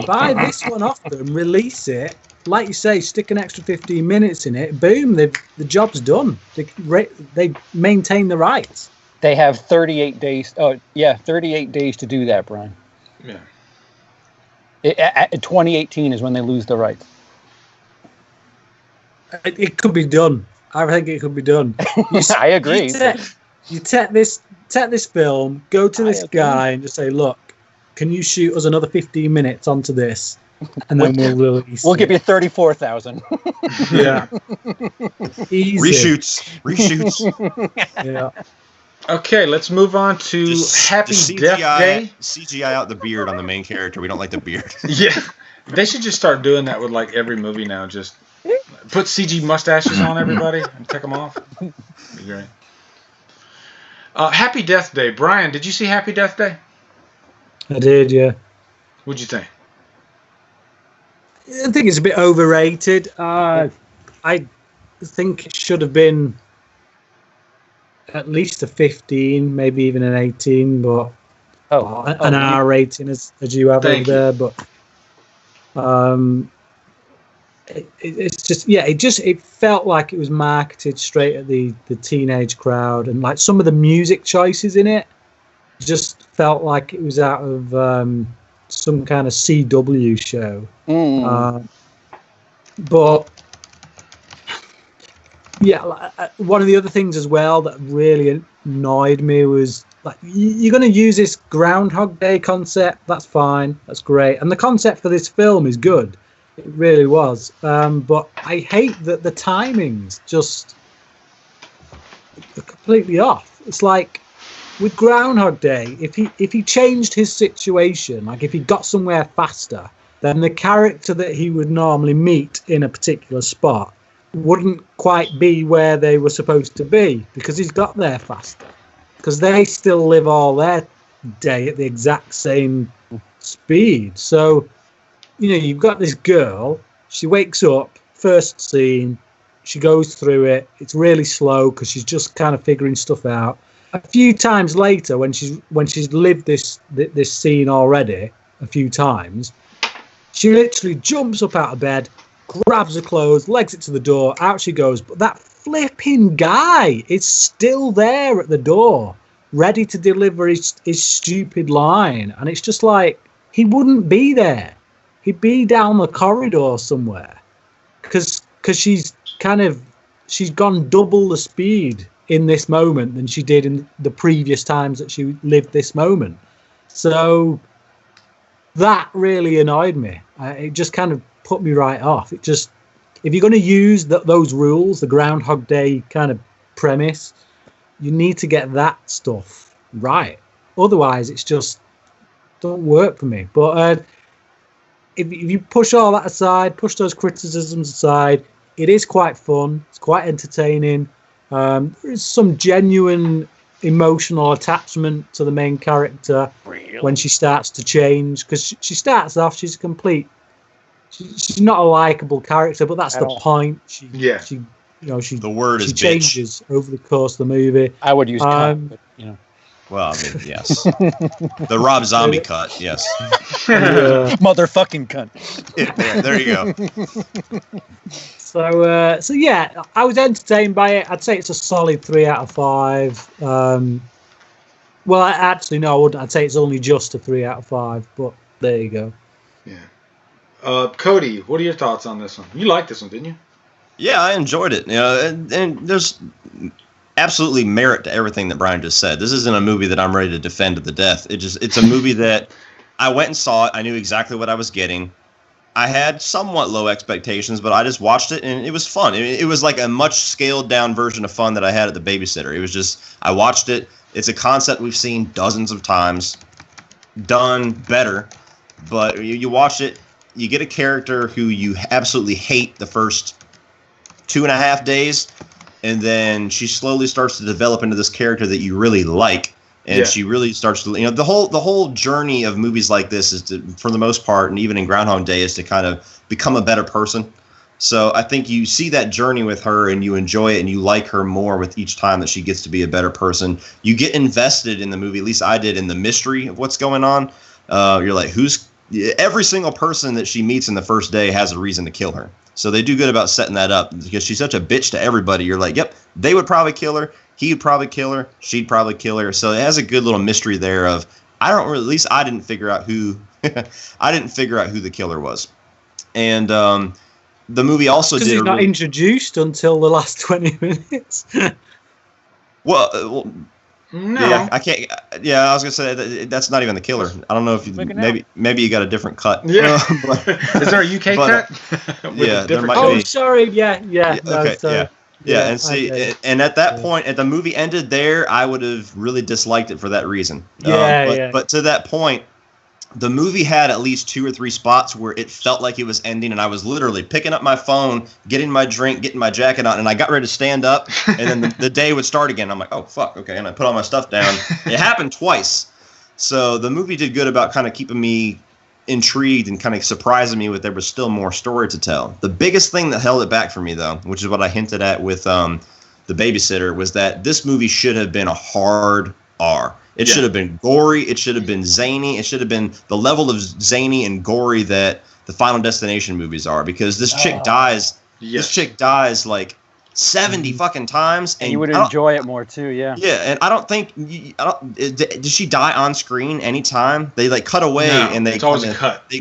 Buy this one off them, release it. Like you say, stick an extra 15 minutes in it. Boom, the job's done. They maintain the rights. They have 38 days. 38 days to do that, Brian. Yeah. 2018 is when they lose the rights. It could be done. I think it could be done. I agree. You take this film, go to this guy, and just say, "Look, can you shoot us another 15 minutes onto this?" And then we'll release. We'll give you 34,000. Yeah. Easy. Reshoots. Yeah. Okay, let's move on to Happy Death Day. CGI out the beard on the main character. We don't like the beard. Yeah, they should just start doing that with like every movie now. Just put CG mustaches on everybody and take them off. Be great. Happy Death Day. Brian, did you see Happy Death Day? I did, yeah. What'd you think? I think it's a bit overrated. I think it should have been at least a 15, maybe even an 18, but an R rating as you have over there. But it's just it felt like it was marketed straight at the teenage crowd, and like some of the music choices in it just felt like it was out of some kind of CW show. But one of the other things as well that really annoyed me was like, you're going to use this Groundhog Day concept. That's fine. That's great. And the concept for this film is good. It really was. But I hate that the timings just are completely off. It's like with Groundhog Day, if he changed his situation, like if he got somewhere faster, then the character that he would normally meet in a particular spot wouldn't quite be where they were supposed to be because he's got there faster. Because they still live all their day at the exact same speed. So, you've got this girl, she wakes up, first scene, she goes through it, it's really slow because she's just kind of figuring stuff out. A few times later, when she's lived this scene already a few times, she literally jumps up out of bed, grabs her clothes, legs it to the door, out she goes. But that flipping guy is still there at the door, ready to deliver his stupid line. And it's just like, he wouldn't be there. He'd be down the corridor somewhere. Because she's gone double the speed in this moment than she did in the previous times that she lived this moment. So that really annoyed me. It just kind of put me right off. It just, if you're going to use those rules, the Groundhog Day kind of premise, you need to get that stuff right. Otherwise, it's just don't work for me. But if you push all that aside, push those criticisms aside, it is quite fun. It's quite entertaining. There is some genuine emotional attachment to the main character when she starts to change, because she starts off, she's she's not a likable character, but that's the point. She the word is changes bitch. Over the course of the movie. I would use cunt, but Well, I mean, yes. The Rob Zombie cut, yes. Motherfucking cunt. Yeah, there you go. So yeah, I was entertained by it. I'd say it's a solid 3 out of 5. Well, I wouldn't. I'd say it's only just a 3 out of 5, but there you go. Yeah. Cody, what are your thoughts on this one? You liked this one, didn't you? Yeah, I enjoyed it. You know, and there's absolutely merit to everything that Brian just said. This isn't a movie that I'm ready to defend to the death. It's a movie that I went and saw it. I knew exactly what I was getting. I had somewhat low expectations, but I just watched it and it was fun. It was like a much scaled down version of fun that I had at the Babysitter. It was just, I watched it. It's a concept we've seen dozens of times, done better, but you watch it, you get a character who you absolutely hate the first 2.5 days, and then she slowly starts to develop into this character that you really like. And she really starts to, the whole journey of movies like this is to, for the most part, and even in Groundhog Day, is to kind of become a better person. So I think you see that journey with her and you enjoy it and you like her more with each time that she gets to be a better person. You get invested in the movie, at least I did, in the mystery of what's going on. You're like, every single person that she meets in the first day has a reason to kill her. So they do good about setting that up because she's such a bitch to everybody. You're like, yep, they would probably kill her. He'd probably kill her. She'd probably kill her. So it has a good little mystery there of, at least I didn't figure out who, the killer was. And the movie also did. Because he's not introduced until the last 20 minutes. Well, no. Yeah, I can't. Yeah, I was gonna say that's not even the killer. I don't know if you maybe you got a different cut. Yeah. Is there a UK cut? Yeah, there might be. Oh, sorry. Yeah. Okay. No, yeah, and see, and at that point, at the movie ended there, I would have really disliked it for that reason. But to that point, the movie had at least 2 or 3 spots where it felt like it was ending, and I was literally picking up my phone, getting my drink, getting my jacket on, and I got ready to stand up, and then the day would start again. I'm like, oh, fuck, okay, and I put all my stuff down. It happened twice. So the movie did good about kind of keeping me intrigued and kind of surprising me with there was still more story to tell. The biggest thing that held it back for me, though, which is what I hinted at with The Babysitter, was that this movie should have been a hard R. It should have been gory. It should have been zany. It should have been the level of zany and gory that the Final Destination movies are, because this chick dies. This chick dies like 70 fucking times, and you would enjoy it more too. Yeah. Yeah, and I don't think. Did she die on screen anytime? They like cut away, and they. It's always a cut.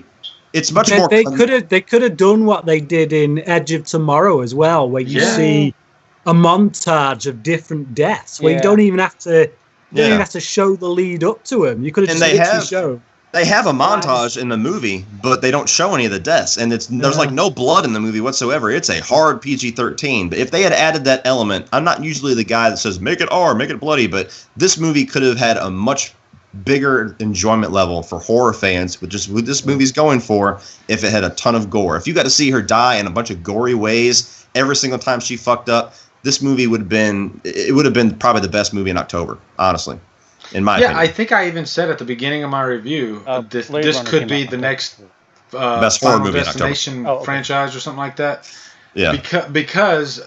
It's much more. They could have done what they did in Edge of Tomorrow as well, where you see a montage of different deaths, where you don't even have to. You don't even have to show the lead up to him. You could have just shown. They have a montage in the movie, but they don't show any of the deaths, and there's like no blood in the movie whatsoever. It's a hard PG-13. But if they had added that element, I'm not usually the guy that says make it R, make it bloody, but this movie could have had a much bigger enjoyment level for horror fans, with just what this movie's going for, if it had a ton of gore. If you got to see her die in a bunch of gory ways every single time she fucked up, this movie would have been probably the best movie in October, honestly, in my opinion. Yeah, I think I even said at the beginning of my review, this could be the next best horror movie Destination franchise or something like that. Yeah, because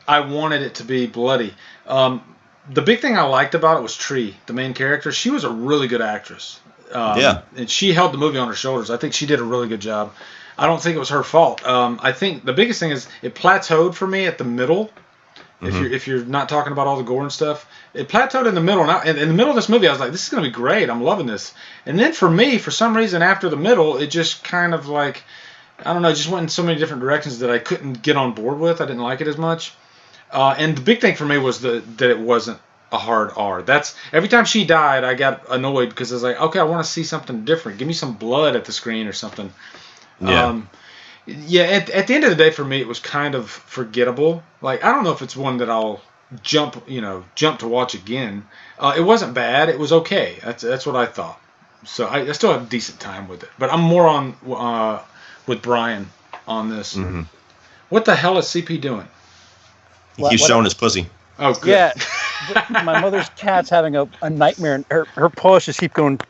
I wanted it to be bloody. The big thing I liked about it was Tree, the main character. She was a really good actress. And she held the movie on her shoulders. I think she did a really good job. I don't think it was her fault. I think the biggest thing is it plateaued for me at the middle. If you're not talking about all the gore and stuff, it plateaued in the middle. Now, in the middle of this movie, I was like, this is going to be great. I'm loving this. And then for me, for some reason, after the middle, it just kind of like, I don't know, it just went in so many different directions that I couldn't get on board with. I didn't like it as much. And the big thing for me was that it wasn't a hard R. Every time she died, I got annoyed because I was like, okay, I want to see something different. Give me some blood at the screen or something. Yeah. At the end of the day, for me, it was kind of forgettable. Like, I don't know if it's one that I'll jump to watch again. It wasn't bad. It was okay. That's what I thought. So I still have a decent time with it. But I'm more on with Brian on this. Mm-hmm. What the hell is CP doing? He keeps showing his pussy. Oh, good. Yeah. My mother's cat's having a nightmare, and her paws just keep going.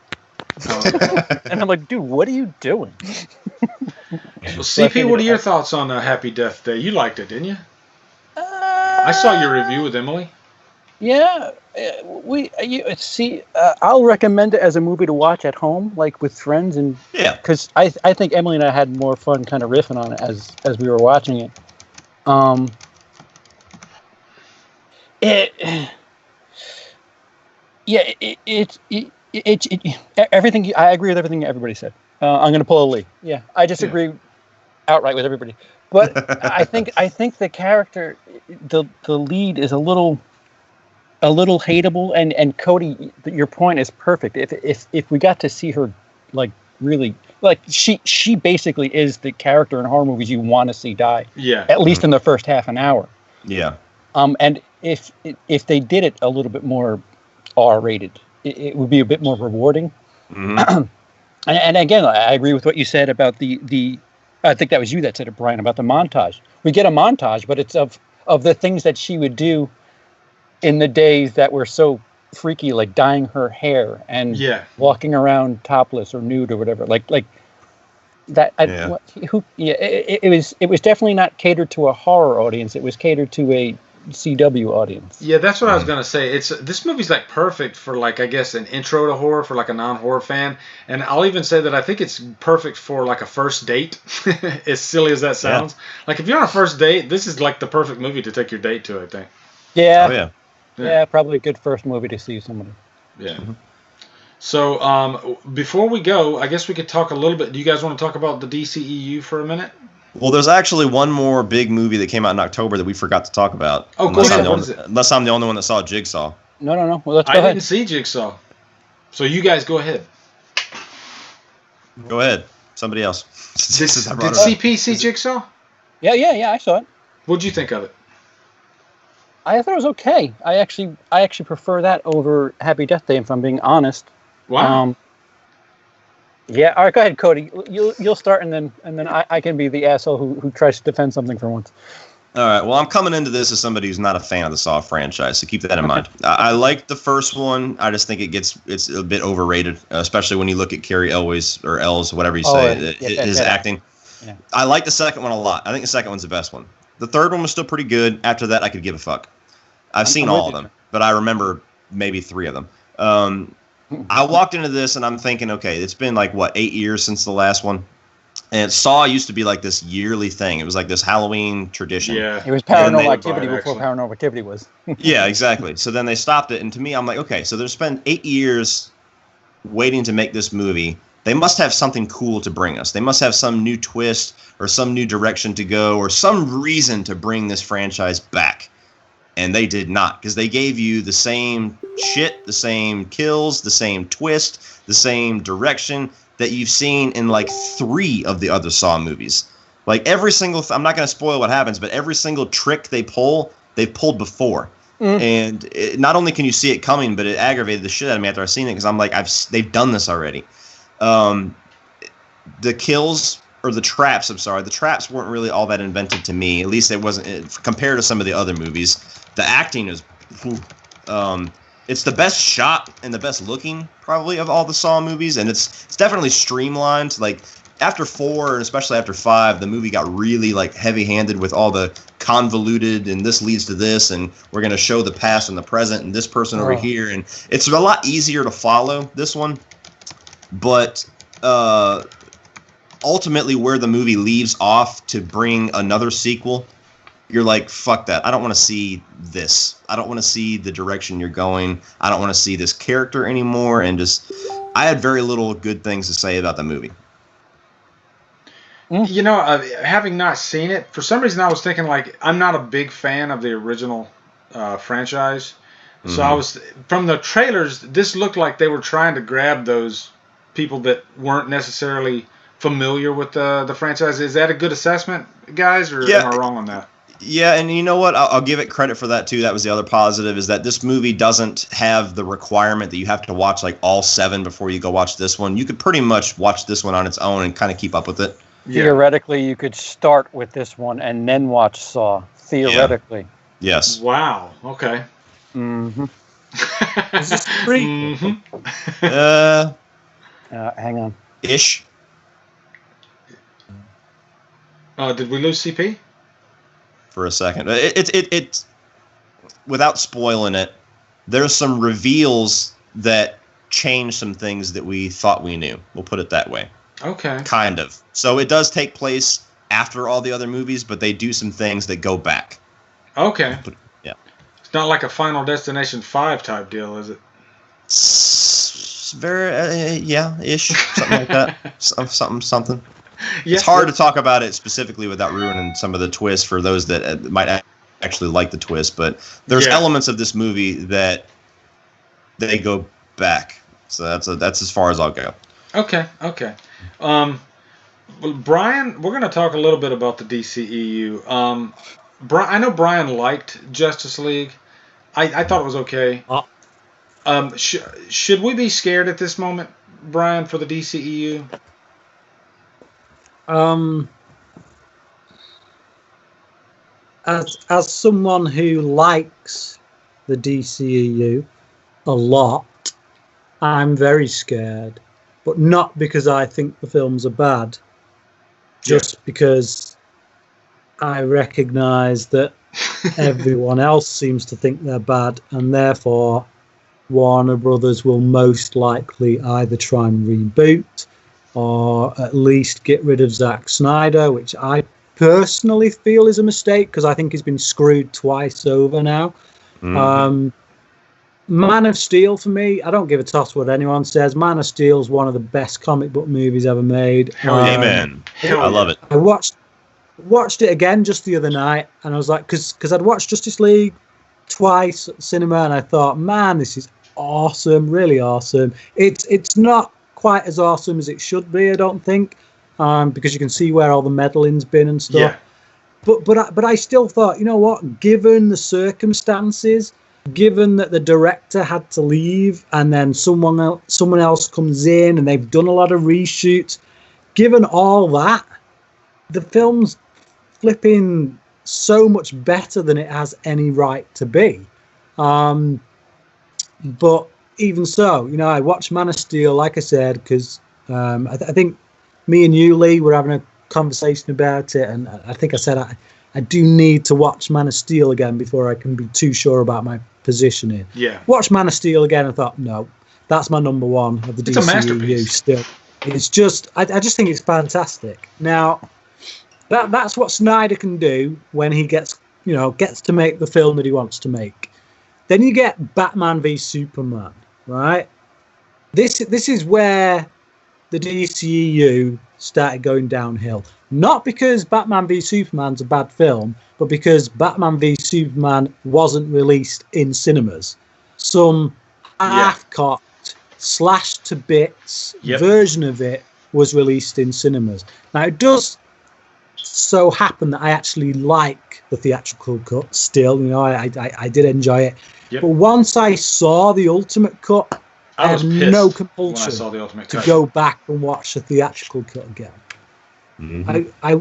And I'm like, dude, what are you doing? Well, CP, what are your thoughts on Happy Death Day? You liked it, didn't you? I saw your review with Emily. Yeah, I'll recommend it as a movie to watch at home, like with friends, and because I think Emily and I had more fun kind of riffing on it as we were watching it. Everything. I agree with everything everybody said. I'm going to pull a Lee. Yeah, I just agree outright with everybody. But I think the character, the lead is a little hateable, and Cody, your point is perfect. If we got to see her like really, like she basically is the character in horror movies you want to see die. Yeah. At least in the first half an hour. Yeah. And if they did it a little bit more R-rated, it would be a bit more rewarding. Mm-hmm. And again, I agree with what you said about the. I think that was you that said it, Brian, about the montage. We get a montage, but it's of the things that she would do in the days that were so freaky, like dyeing her hair and walking around topless or nude or whatever. Like that. It was definitely not catered to a horror audience. It was catered to a CW audience. Yeah, that's what I was gonna say. This movie's like perfect for like, I guess, an intro to horror for like a non-horror fan, and I'll even say that I think it's perfect for like a first date. As silly as that sounds, like if you're on a first date, this is like the perfect movie to take your date to, I think. Yeah. Yeah, probably a good first movie to see somebody. Yeah. Mm-hmm. So before we go, I guess we could talk a little bit. Do you guys want to talk about the DCEU for a minute? Well, there's actually one more big movie that came out in October that we forgot to talk about. Oh, go ahead. Unless I'm the only one that saw Jigsaw. No. Well, let's go ahead. I didn't see Jigsaw. So you guys go ahead. Go ahead. Somebody else. Did CP see Jigsaw? Yeah, I saw it. What'd you think of it? I thought it was okay. I actually prefer that over Happy Death Day, if I'm being honest. Wow. Yeah, all right, go ahead, Cody. You'll start, and then I can be the asshole who tries to defend something for once. All right. Well, I'm coming into this as somebody who's not a fan of the Saw franchise, so keep that in mind. I like the first one. I just think it's a bit overrated, especially when you look at Carrie Elwes or Els, whatever you say, his acting. Yeah. I like the second one a lot. I think the second one's the best one. The third one was still pretty good. After that, I could give a fuck. I've seen all of them, but I remember maybe 3 of them. I walked into this and I'm thinking, okay, it's been like, 8 years since the last one? And Saw used to be like this yearly thing. It was like this Halloween tradition. Yeah. It was Paranormal Activity before Paranormal Activity was. Yeah, exactly. So then they stopped it. And to me, I'm like, okay, so they've spent 8 years waiting to make this movie. They must have something cool to bring us. They must have some new twist or some new direction to go or some reason to bring this franchise back. And they did not, because they gave you the same shit, the same kills, the same twist, the same direction that you've seen in like 3 of the other Saw movies. Like every single, I'm not going to spoil what happens, but every single trick they pull, they've pulled before. And not only can you see it coming, but it aggravated the shit out of me after I've seen it, because I'm like, they've done this already. The kills, or the traps, the traps weren't really all that invented to me. At least it wasn't, compared to some of the other movies. The acting is, it's the best shot and the best looking probably of all the Saw movies, and it's definitely streamlined. Like after 4 and especially after 5, the movie got really like heavy-handed with all the convoluted, and this leads to this, and we're going to show the past and the present and this person over here, and it's a lot easier to follow this one. But ultimately, where the movie leaves off to bring another sequel, you're like, fuck that. I don't want to see this. I don't want to see the direction you're going. I don't want to see this character anymore. And I had very little good things to say about the movie. You know, having not seen it, for some reason I was thinking, like, I'm not a big fan of the original franchise. So I was, from the trailers, this looked like they were trying to grab those people that weren't necessarily familiar with the franchise. Is that a good assessment, guys, or am I wrong on that? Yeah, and you know what? I'll give it credit for that, too. That was the other positive, is that this movie doesn't have the requirement that you have to watch, like, all 7 before you go watch this one. You could pretty much watch this one on its own and kind of keep up with it. Yeah. Theoretically, you could start with this one and then watch Saw. Theoretically. Yeah. Yes. Wow. Okay. Mm-hmm. Is this free? Hang on. Ish. Did we lose CP? For a second. It's without spoiling it, there's some reveals that change some things that we thought we knew. We'll put it that way. Okay. Kind of. So it does take place after all the other movies, but they do some things that go back. Okay. Yeah. It's not like a Final Destination 5 type deal, is it? It's very, ish. Something like that. Something. It's hard to talk about it specifically without ruining some of the twists for those that might actually like the twist. But there's elements of this movie that they go back. So that's as far as I'll go. Okay. Well, Brian, we're going to talk a little bit about the DCEU. I know Brian liked Justice League. I thought it was okay. Should we be scared at this moment, Brian, for the DCEU? As someone who likes the DCEU a lot, I'm very scared, but not because I think the films are bad, just because I recognise that everyone else seems to think they're bad, and therefore Warner Brothers will most likely either try and reboot or at least get rid of Zack Snyder, which I personally feel is a mistake because I think he's been screwed twice over now. Man of Steel, for me, I don't give a toss what anyone says. Man of Steel is one of the best comic book movies ever made. Amen. I love it. I watched it again just the other night, and I was like, because I'd watched Justice League twice at the cinema, and I thought, man, this is awesome, really awesome. It's not quite as awesome as it should be, I don't think, because you can see where all the meddling's been and stuff. Yeah. But I still thought, you know what? Given the circumstances, given that the director had to leave and then someone else comes in and they've done a lot of reshoots, given all that, the film's flipping so much better than it has any right to be. But even so, you know, I watched Man of Steel, like I said, because I think me and you, Lee, were having a conversation about it, and I think I said I do need to watch Man of Steel again before I can be too sure about my position here. Yeah. Watch Man of Steel again and thought, no, that's my number one of the DCEU. It's a masterpiece. Still. It's just, I just think it's fantastic. Now, that's what Snyder can do when he gets to make the film that he wants to make. Then you get Batman v Superman, right? This is where the DCEU started going downhill. Not because Batman v Superman's a bad film, but because Batman v Superman wasn't released in cinemas. Some half-cut, slashed to bits version of it was released in cinemas. Now, it does so happen that I actually like the theatrical cut still. You know, I did enjoy it. Yep. But once I saw the ultimate cut, I had no compulsion to go back and watch the theatrical cut again. Mm-hmm.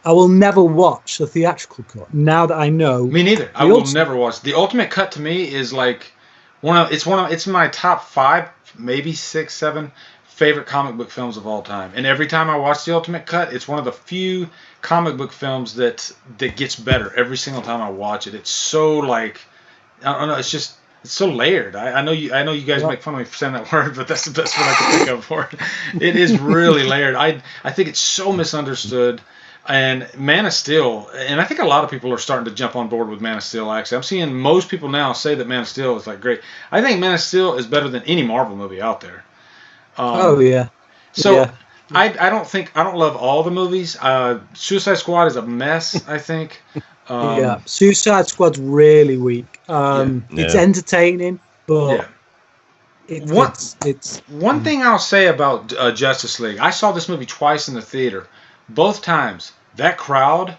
I will never watch the theatrical cut now that I know. Me neither. I will never watch the ultimate cut. To me, is like it's my top 5, maybe 6, 7 favorite comic book films of all time. And every time I watch the ultimate cut, it's one of the few comic book films that gets better every single time I watch it. It's so like, I don't know. It's so layered. I know you guys make fun of me for saying that word, but that's the best one I can think of for it. It is really layered. I think it's so misunderstood. And Man of Steel, and I think a lot of people are starting to jump on board with Man of Steel, actually. I'm seeing most people now say that Man of Steel is like great. I think Man of Steel is better than any Marvel movie out there. So I don't love all the movies. Suicide Squad is a mess, I think. Suicide Squad's really weak. It's entertaining, but it's one thing I'll say about Justice League. I saw this movie twice in the theater. Both times, that crowd,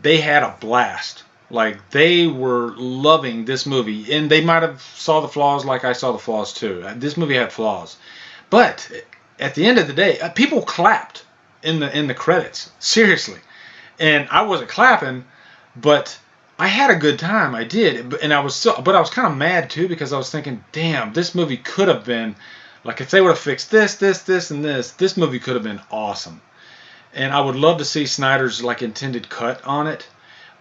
they had a blast. Like, they were loving this movie, and they might have saw the flaws like I saw the flaws too. This movie had flaws, but at the end of the day, people clapped in the credits, seriously, and I wasn't clapping. But I had a good time. I did, and I was kind of mad too because I was thinking, damn, this movie could have been like, if they would have fixed this, and this movie could have been awesome. And I would love to see Snyder's like intended cut on it.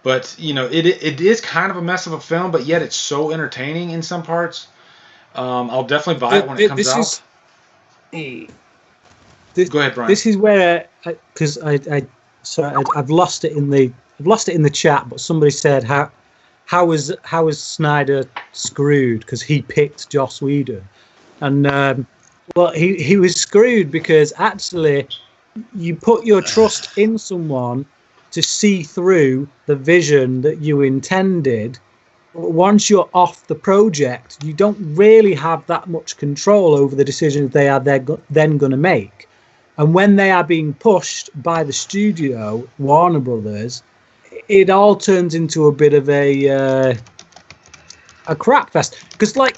But you know, it is kind of a mess of a film, but yet it's so entertaining in some parts. I'll definitely buy it when it comes out. Go ahead, Brian. This is where because I've lost it in the chat, but somebody said how was Snyder screwed because he picked Joss Whedon, and well he was screwed because actually you put your trust in someone to see through the vision that you intended. Once you're off the project, you don't really have that much control over the decisions they're then going to make. And when they are being pushed by the studio, Warner Brothers, it all turns into a bit of a crap fest. Because, like,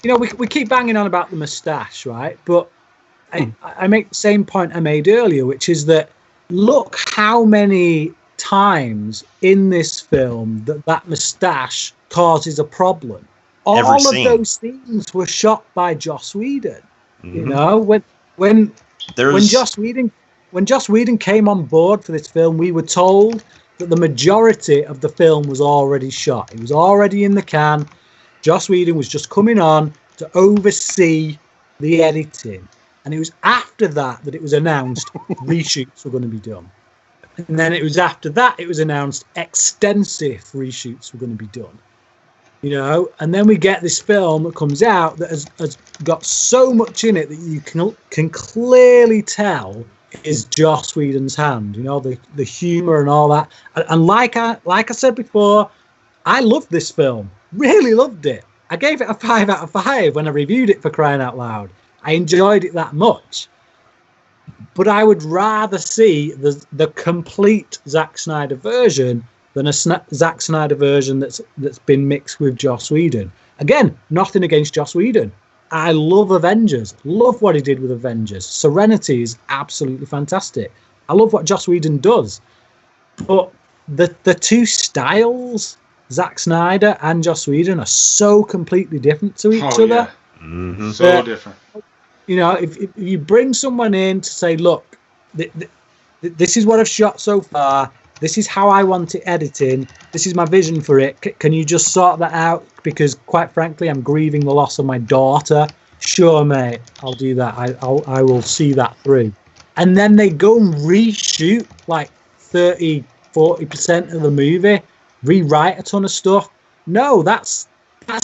you know, we keep banging on about the moustache, right? But I make the same point I made earlier, which is that look how many times in this film that moustache causes a problem. All of those scenes were shot by Joss Whedon. Mm-hmm. You know, when Joss Whedon came on board for this film, we were told that the majority of the film was already shot. It was already in the can. Joss Whedon was just coming on to oversee the editing. And it was after that it was announced reshoots were going to be done. And then it was after that it was announced extensive reshoots were going to be done. You know, and then we get this film that comes out that has got so much in it that you can clearly tell is Joss Whedon's hand. You know, the humor and all that. And like I said before, I loved this film. Really loved it. I gave it a 5 out of 5 when I reviewed it, for crying out loud. I enjoyed it that much. But I would rather see the complete Zack Snyder version than a Zack Snyder version that's been mixed with Joss Whedon. Again, nothing against Joss Whedon. I love Avengers. Love what he did with Avengers. Serenity is absolutely fantastic. I love what Joss Whedon does. But the two styles, Zack Snyder and Joss Whedon, are so completely different to each other. Yeah. Mm-hmm. So different. You know, if you bring someone in to say, look, this is what I've shot so far. This is how I want it editing. This is my vision for it. Can you just sort that out? Because quite frankly, I'm grieving the loss of my daughter. Sure, mate, I'll do that. I will see that through. And then they go and reshoot like 30, 40% of the movie, rewrite a ton of stuff. No, that's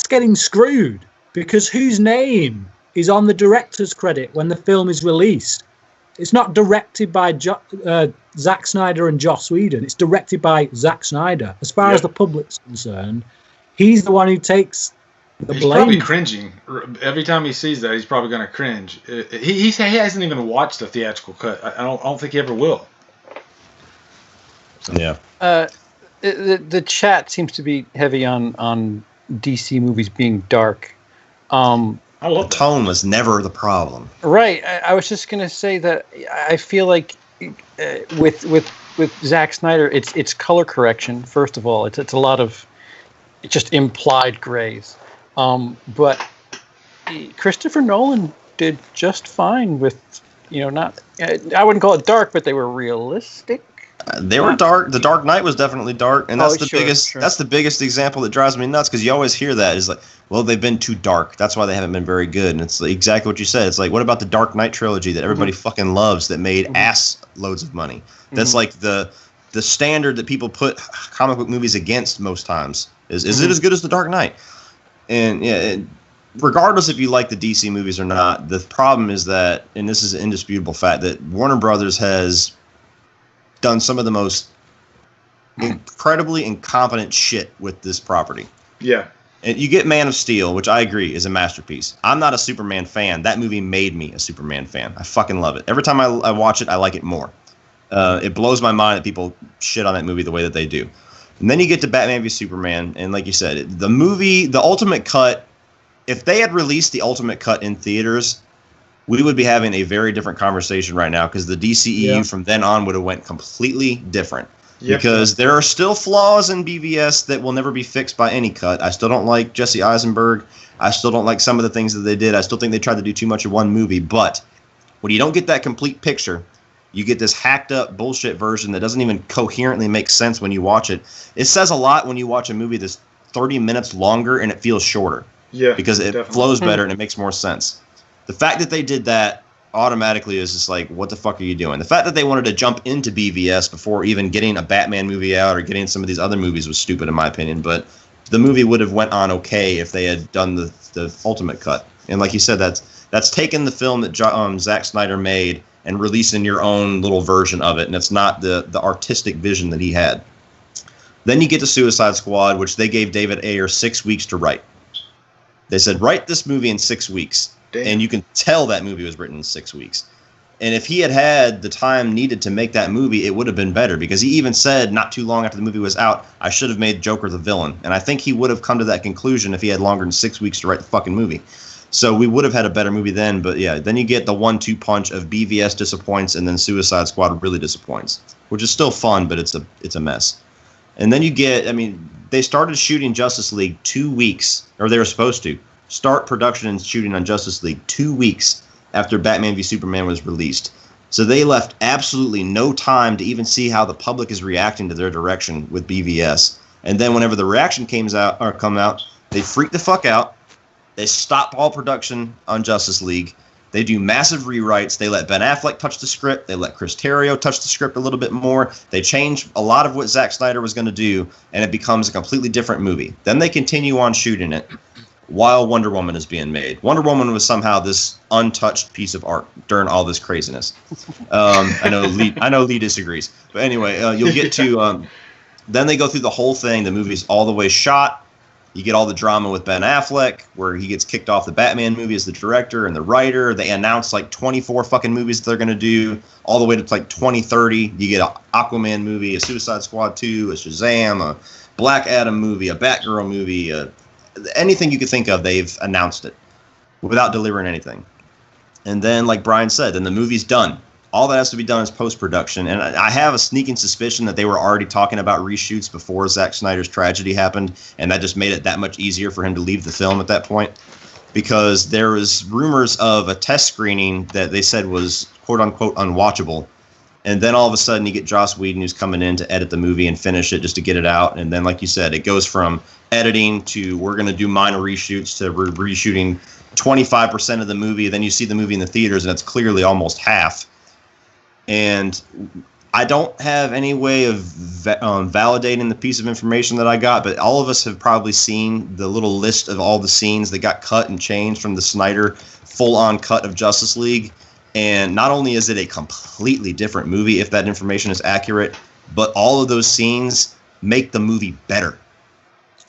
getting screwed, because whose name is on the director's credit when the film is released? It's not directed by Zack Snyder and Joss Whedon. It's directed by Zack Snyder. As far as the public's concerned, he's the one who takes the blame. He's probably cringing. Every time he sees that, he's probably going to cringe. He hasn't even watched the theatrical cut. I don't think he ever will. Yeah. The chat seems to be heavy on DC movies being dark. I love the tone was never the problem. Right. I was just gonna say that I feel like with Zack Snyder, it's color correction. First of all, it's a lot of just implied grays. But Christopher Nolan did just fine with, not. I wouldn't call it dark, but they were realistic. They were dark. The Dark Knight was definitely dark, and that's biggest. That's the biggest example that drives me nuts, because you always hear that is like, well, they've been too dark. That's why they haven't been very good. And it's like exactly what you said. It's like, what about the Dark Knight trilogy that everybody fucking loves, that made ass loads of money? That's like the standard that people put comic book movies against most times. Is it as good as the Dark Knight? And regardless if you like the DC movies or not, the problem is that, and this is an indisputable fact, that Warner Brothers has done some of the most incredibly incompetent shit with this property. Yeah. And you get Man of Steel, which I agree is a masterpiece. I'm not a Superman fan. That movie made me a Superman fan. I fucking love it. Every time I watch it, I like it more. It blows my mind that people shit on that movie the way that they do. And then you get to Batman v Superman, and like you said, the movie, the Ultimate Cut, if they had released the Ultimate Cut in theaters, we would be having a very different conversation right now, because the DCEU from then on would have went completely different. Yep. Because there are still flaws in BVS that will never be fixed by any cut. I still don't like Jesse Eisenberg. I still don't like some of the things that they did. I still think they tried to do too much in one movie. But when you don't get that complete picture, you get this hacked up bullshit version that doesn't even coherently make sense when you watch it. It says a lot when you watch a movie that's 30 minutes longer and it feels shorter. Yeah, because it flows better and it makes more sense. The fact that they did that automatically is just like, what the fuck are you doing? The fact that they wanted to jump into BVS before even getting a Batman movie out or getting some of these other movies was stupid in my opinion, but the movie would have went on okay if they had done the Ultimate Cut. And like you said, that's taken the film that Zack Snyder made and releasing your own little version of it, and it's not the artistic vision that he had. Then you get to Suicide Squad, which they gave David Ayer 6 weeks to write. They said, write this movie in 6 weeks. Damn. And you can tell that movie was written in 6 weeks. And if he had had the time needed to make that movie, it would have been better, because he even said not too long after the movie was out, I should have made Joker the villain. And I think he would have come to that conclusion if he had longer than 6 weeks to write the fucking movie. So we would have had a better movie then. But yeah, then you get the 1-2 punch of BVS disappoints and then Suicide Squad really disappoints, which is still fun, but it's a mess. And then you get, they started shooting Justice League 2 weeks, or they were supposed to start production and shooting on Justice League 2 weeks after Batman v Superman was released. So they left absolutely no time to even see how the public is reacting to their direction with BVS. And then whenever the reaction come out, they freak the fuck out. They stop all production on Justice League. They do massive rewrites. They let Ben Affleck touch the script. They let Chris Terrio touch the script a little bit more. They change a lot of what Zack Snyder was going to do, and it becomes a completely different movie. Then they continue on shooting it while Wonder Woman is being made. Wonder Woman was somehow this untouched piece of art during all this craziness. I know Lee disagrees. But anyway, you'll get to... then they go through the whole thing. The movie's all the way shot. You get all the drama with Ben Affleck, where he gets kicked off the Batman movie as the director and the writer. They announce like 24 fucking movies that they're going to do, all the way to like 2030. You get an Aquaman movie, a Suicide Squad 2, a Shazam, a Black Adam movie, a Batgirl movie, anything you could think of, they've announced it without delivering anything. And then, like Brian said, then the movie's done. All that has to be done is post-production. And I have a sneaking suspicion that they were already talking about reshoots before Zack Snyder's tragedy happened, and that just made it that much easier for him to leave the film at that point. Because there was rumors of a test screening that they said was quote-unquote unwatchable. And then all of a sudden you get Joss Whedon, who's coming in to edit the movie and finish it just to get it out. And then, like you said, it goes from editing to we're going to do minor reshoots to we're reshooting 25% of the movie. Then you see the movie in the theaters, and it's clearly almost half. And I don't have any way of validating the piece of information that I got, but all of us have probably seen the little list of all the scenes that got cut and changed from the Snyder full-on cut of Justice League. And not only is it a completely different movie, if that information is accurate, but all of those scenes make the movie better.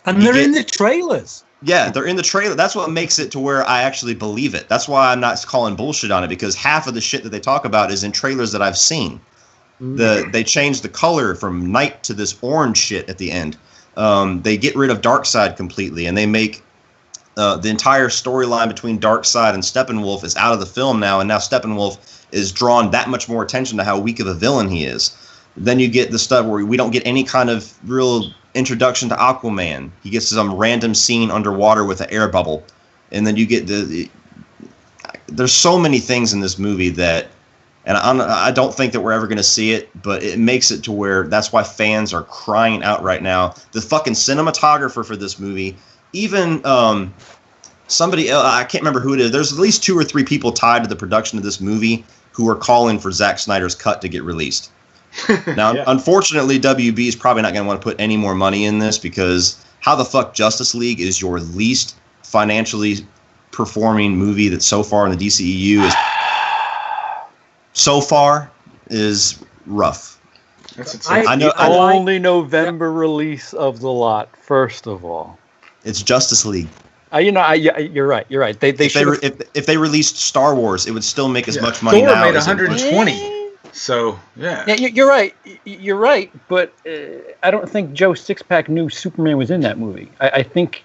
And they're in the trailers. Yeah, they're in the trailer. That's what makes it to where I actually believe it. That's why I'm not calling bullshit on it, because half of the shit that they talk about is in trailers that I've seen. They changed the color from night to this orange shit at the end. They get rid of Darkseid completely, and they make the entire storyline between Darkseid and Steppenwolf is out of the film now, and now Steppenwolf is drawn that much more attention to how weak of a villain he is. Then you get the stuff where we don't get any kind of real introduction to Aquaman. He gets some random scene underwater with an air bubble. And then you get there's so many things in this movie that, and I don't think that we're ever going to see it, but it makes it to where that's why fans are crying out right now. The fucking cinematographer for this movie, even somebody else, I can't remember who it is, there's at least 2 or 3 people tied to the production of this movie who are calling for Zack Snyder's cut to get released. Now, Unfortunately, WB is probably not going to want to put any more money in this, because how the fuck Justice League is your least financially performing movie that so far in the DCEU is rough. That's insane. I know. Only November release of the lot. First of all, it's Justice League. You're right. You're right. If they released Star Wars, it would still make as much money. Thor now made 120. So yeah, you're right. You're right, but I don't think Joe Sixpack knew Superman was in that movie. I think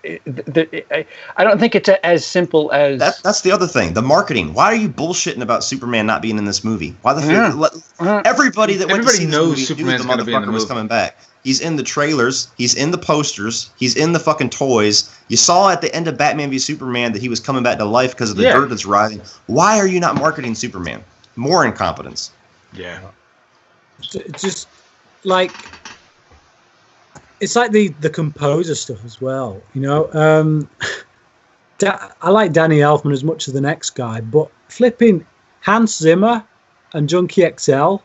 I don't think it's as simple as that's the other thing. The marketing. Why are you bullshitting about Superman not being in this movie? Why the fuck? Everybody that went to see knows this movie Superman's knew the motherfucker was coming back. He's in the trailers. He's in the posters. He's in the fucking toys. You saw at the end of Batman v Superman that he was coming back to life because of the dirt that's rising. Why are you not marketing Superman? More incompetence. Yeah. Just like it's like the composer stuff as well. I like Danny Elfman as much as the next guy, but flipping Hans Zimmer and Junkie XL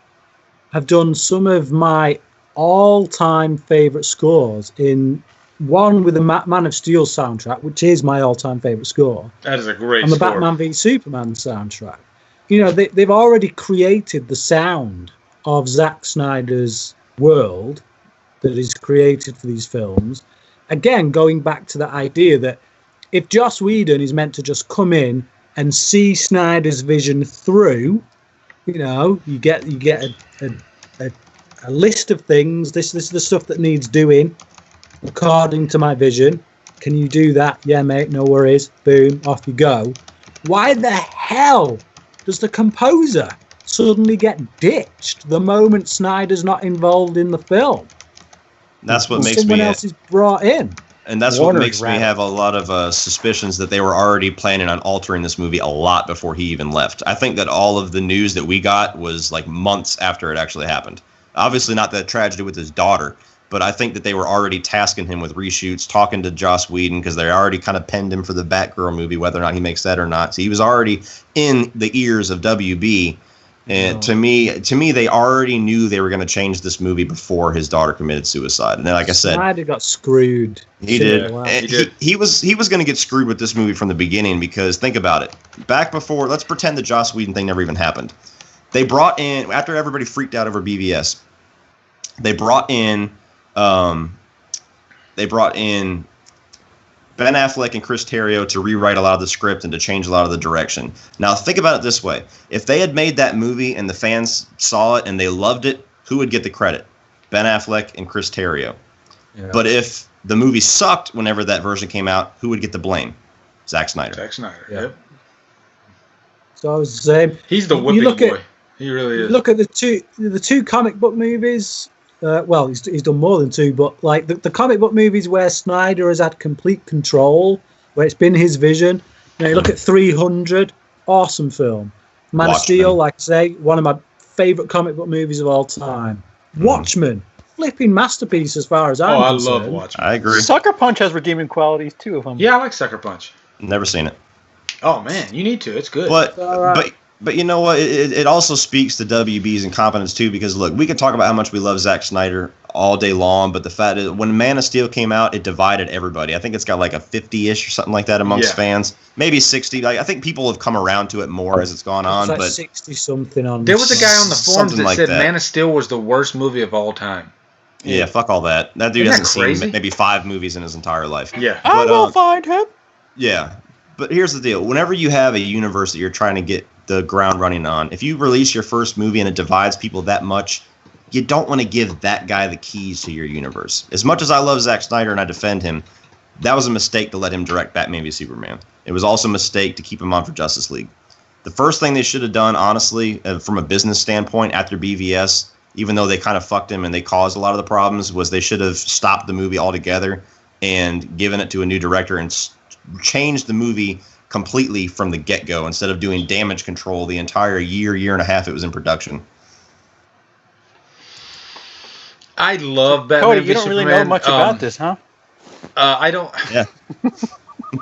have done some of my all-time favorite scores. In one with the Man of Steel soundtrack, which is my all-time favorite score. That is a great and the score. Batman v Superman soundtrack. they've already created the sound of Zack Snyder's world that is created for these films. Again, going back to the idea that if Joss Whedon is meant to just come in and see Snyder's vision through, you get a list of things. This is the stuff that needs doing according to my vision. Can you do that? Yeah, mate, no worries. Boom, off you go. Why the hell does the composer suddenly get ditched the moment Snyder's not involved in the film? That's what makes someone me. Else is brought in. And that's what makes me have a lot of suspicions that they were already planning on altering this movie a lot before he even left. I think that all of the news that we got was like months after it actually happened. Obviously not that tragedy with his daughter, but I think that they were already tasking him with reshoots, talking to Joss Whedon, because they already kind of penned him for the Batgirl movie, whether or not he makes that or not. So he was already in the ears of WB. And to me, they already knew they were going to change this movie before his daughter committed suicide. And then, like I said, Snyder got screwed. He did. He was going to get screwed with this movie from the beginning, because think about it. Back before, let's pretend the Joss Whedon thing never even happened. They brought in, after everybody freaked out over BVS, they brought in Ben Affleck and Chris Terrio to rewrite a lot of the script and to change a lot of the direction. Now, think about it this way. If they had made that movie and the fans saw it and they loved it, who would get the credit? Ben Affleck and Chris Terrio. Yeah. But if the movie sucked whenever that version came out, who would get the blame? Zack Snyder. Zack Snyder, yep. So I was saying... He's the whipping boy. He really is. Look at the two comic book movies... well, he's done more than two, but like the comic book movies where Snyder has had complete control, where it's been his vision. You look at 300, awesome film. Man of Steel, like I say, one of my favorite comic book movies of all time. Watchmen, flipping masterpiece as far as I'm concerned. I love Watchmen. I agree. Sucker Punch has redeeming qualities, two of them. Yeah, I like Sucker Punch. Never seen it. Oh man, you need to. It's good. But you know what? It also speaks to WB's incompetence too, because look, we can talk about how much we love Zack Snyder all day long, but the fact is, when Man of Steel came out, it divided everybody. I think it's got like a 50-ish or something like that amongst fans, maybe 60. Like, I think people have come around to it more as it's gone on. Like but 60-something on. There was a guy on the forums that said Man of Steel was the worst movie of all time. Yeah, fuck all that. That dude hasn't seen maybe 5 movies in his entire life. Yeah, I will find him. Yeah, but here's the deal: whenever you have a universe that you're trying to get the ground running on, if you release your first movie and it divides people that much, you don't want to give that guy the keys to your universe. As much as I love Zack Snyder and I defend him, that was a mistake to let him direct Batman v Superman. It was also a mistake to keep him on for Justice League. The first thing they should have done, honestly, from a business standpoint after BVS, even though they kind of fucked him and they caused a lot of the problems, was they should have stopped the movie altogether and given it to a new director and changed the movie completely from the get-go instead of doing damage control the entire year and a half it was in production. I love Batman Cody, v you don't Superman. really know much about this, huh? I don't. Yeah.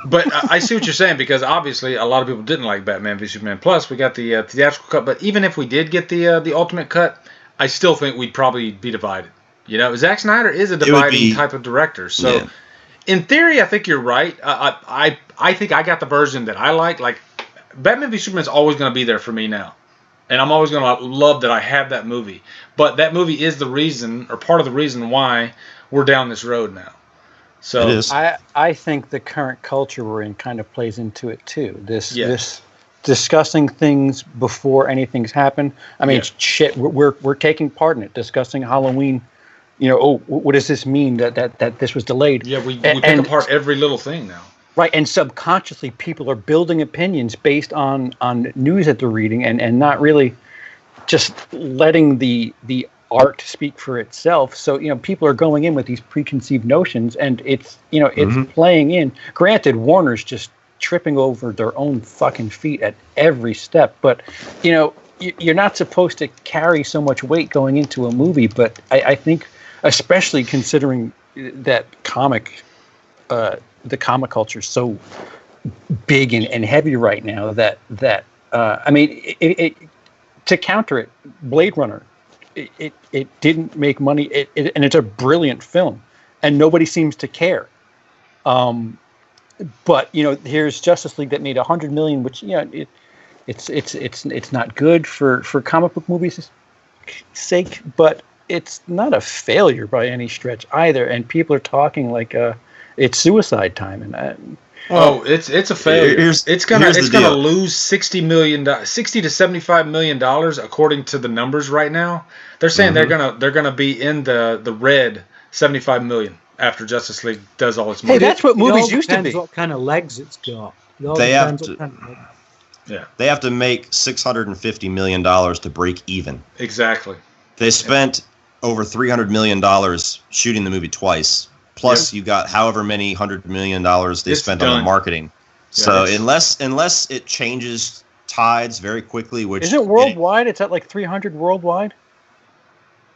But I see what you're saying, because obviously a lot of people didn't like Batman v Superman. Plus, we got the theatrical cut. But even if we did get the ultimate cut, I still think we'd probably be divided. Zack Snyder is a dividing type of director. So, in theory, I think you're right. I think I got the version that I like. Like, Batman v Superman is always going to be there for me now. And I'm always going to love that I have that movie. But that movie is the reason, or part of the reason, why we're down this road now. So it is. I think the current culture we're in kind of plays into it too. This discussing things before anything's happened. I mean, shit, we're taking part in it, discussing Halloween. What does this mean that this was delayed? Yeah, we pick apart every little thing now. Right, and subconsciously people are building opinions based on news that they're reading and not really just letting the art speak for itself. So, people are going in with these preconceived notions, and it's playing in. Granted, Warner's just tripping over their own fucking feet at every step, but you're not supposed to carry so much weight going into a movie. But I think, especially considering that the comic culture is so big and heavy right now that I mean, to counter it, Blade Runner, it didn't make money, and it's a brilliant film, and nobody seems to care. But here's Justice League that made $100 million, which It's not good for comic book movies' sake, but it's not a failure by any stretch either. And people are talking like it's suicide time, and it's a failure. It's gonna lose $60 to $75 million according to the numbers right now. They're saying they're gonna be in the red $75 million after Justice League does all its money. Hey, that's what movies used to be. What kind of legs it's got. They have to make $650 million to break even. Exactly. They spent over $300 million shooting the movie twice. Plus, you got however many $100 million they spent on the marketing. Yeah, so unless it changes tides very quickly, which is it worldwide? It's at like 300 worldwide.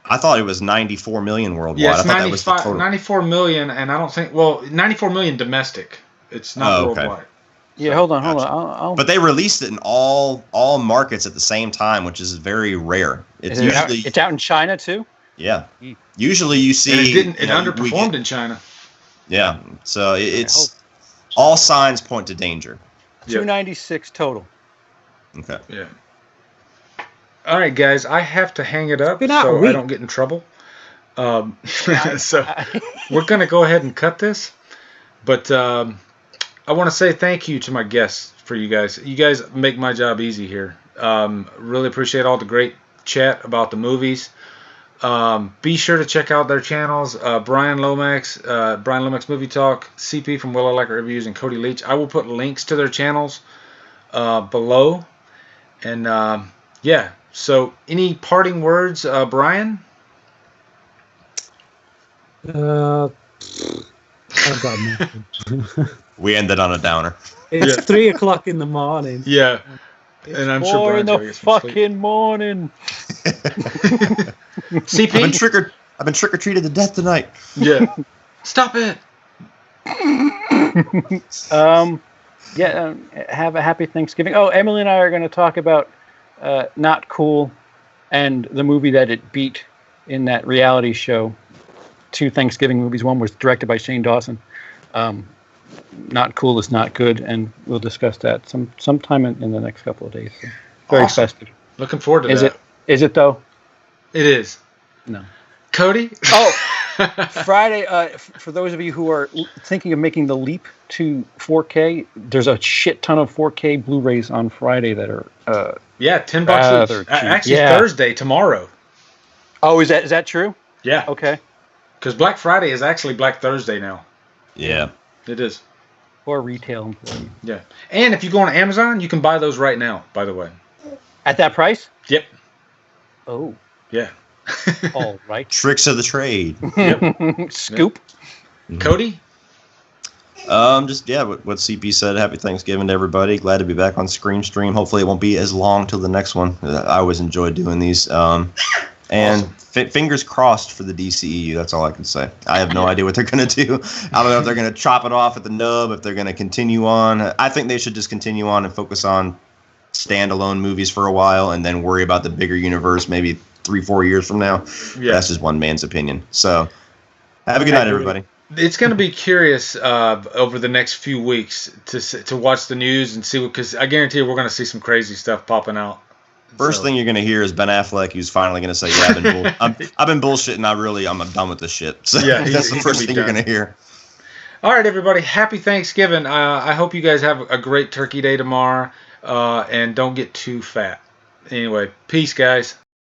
I thought it was 94 million worldwide. Yeah, it's I thought that was the total. 94 million, and I don't think 94 million domestic. It's not worldwide. Yeah, hold on. But they released it in all markets at the same time, which is very rare. It's out in China too. Yeah, usually you see it underperformed in China. Yeah, so it's all signs point to danger. 296 total. Okay. Yeah. All right, guys, I have to hang it up so I don't get in trouble. So we're going to go ahead and cut this. But I want to say thank you to my guests for you guys. You guys make my job easy here. Really appreciate all the great chat about the movies. Be sure to check out their channels, Brian Lomax Movie Talk, CP from Willow Like Reviews, and Cody Leach. I will put links to their channels below. And so any parting words, Brian? I've got nothing. We ended on a downer. It's 3:00 in the morning. Yeah. And I'm sure Brian's in the fucking morning. CP? I've been trick-or-treated to death tonight. Yeah. Stop it. Have a happy Thanksgiving. Oh, Emily and I are going to talk about Not Cool and the movie that it beat in that reality show. 2 Thanksgiving movies. One was directed by Shane Dawson. Not Cool is not good, and we'll discuss that sometime in the next couple of days. So very festive. Looking forward to that. Is it though? It is. No. Cody? Oh, Friday, for those of you who are thinking of making the leap to 4K, there's a shit ton of 4K Blu-rays on Friday that are $10 each. Actually, Thursday, tomorrow. Oh, is that true? Yeah. Okay. Because Black Friday is actually Black Thursday now. Yeah. It is. Or retail employee. Yeah. And if you go on Amazon, you can buy those right now, by the way. At that price? Yep. Oh. Yeah. All right. Tricks of the trade. Yep. Scoop. Yep. Cody? What CP said. Happy Thanksgiving to everybody. Glad to be back on Screen Stream. Hopefully it won't be as long till the next one. I always enjoy doing these. And fingers crossed for the DCEU. That's all I can say. I have no idea what they're going to do. I don't know if they're going to chop it off at the nub, if they're going to continue on. I think they should just continue on and focus on standalone movies for a while and then worry about the bigger universe maybe 3-4 years from now. Yeah. That's just one man's opinion. So have a good night, everybody. It's going to be curious over the next few weeks to watch the news and see, because I guarantee you we're going to see some crazy stuff popping out. First thing you're going to hear is Ben Affleck, who's finally going to say, yeah, I've been bullshitting. I'm done with this shit. So yeah, that's the first thing you're going to hear. All right, everybody. Happy Thanksgiving. I hope you guys have a great turkey day tomorrow, and don't get too fat. Anyway, peace, guys.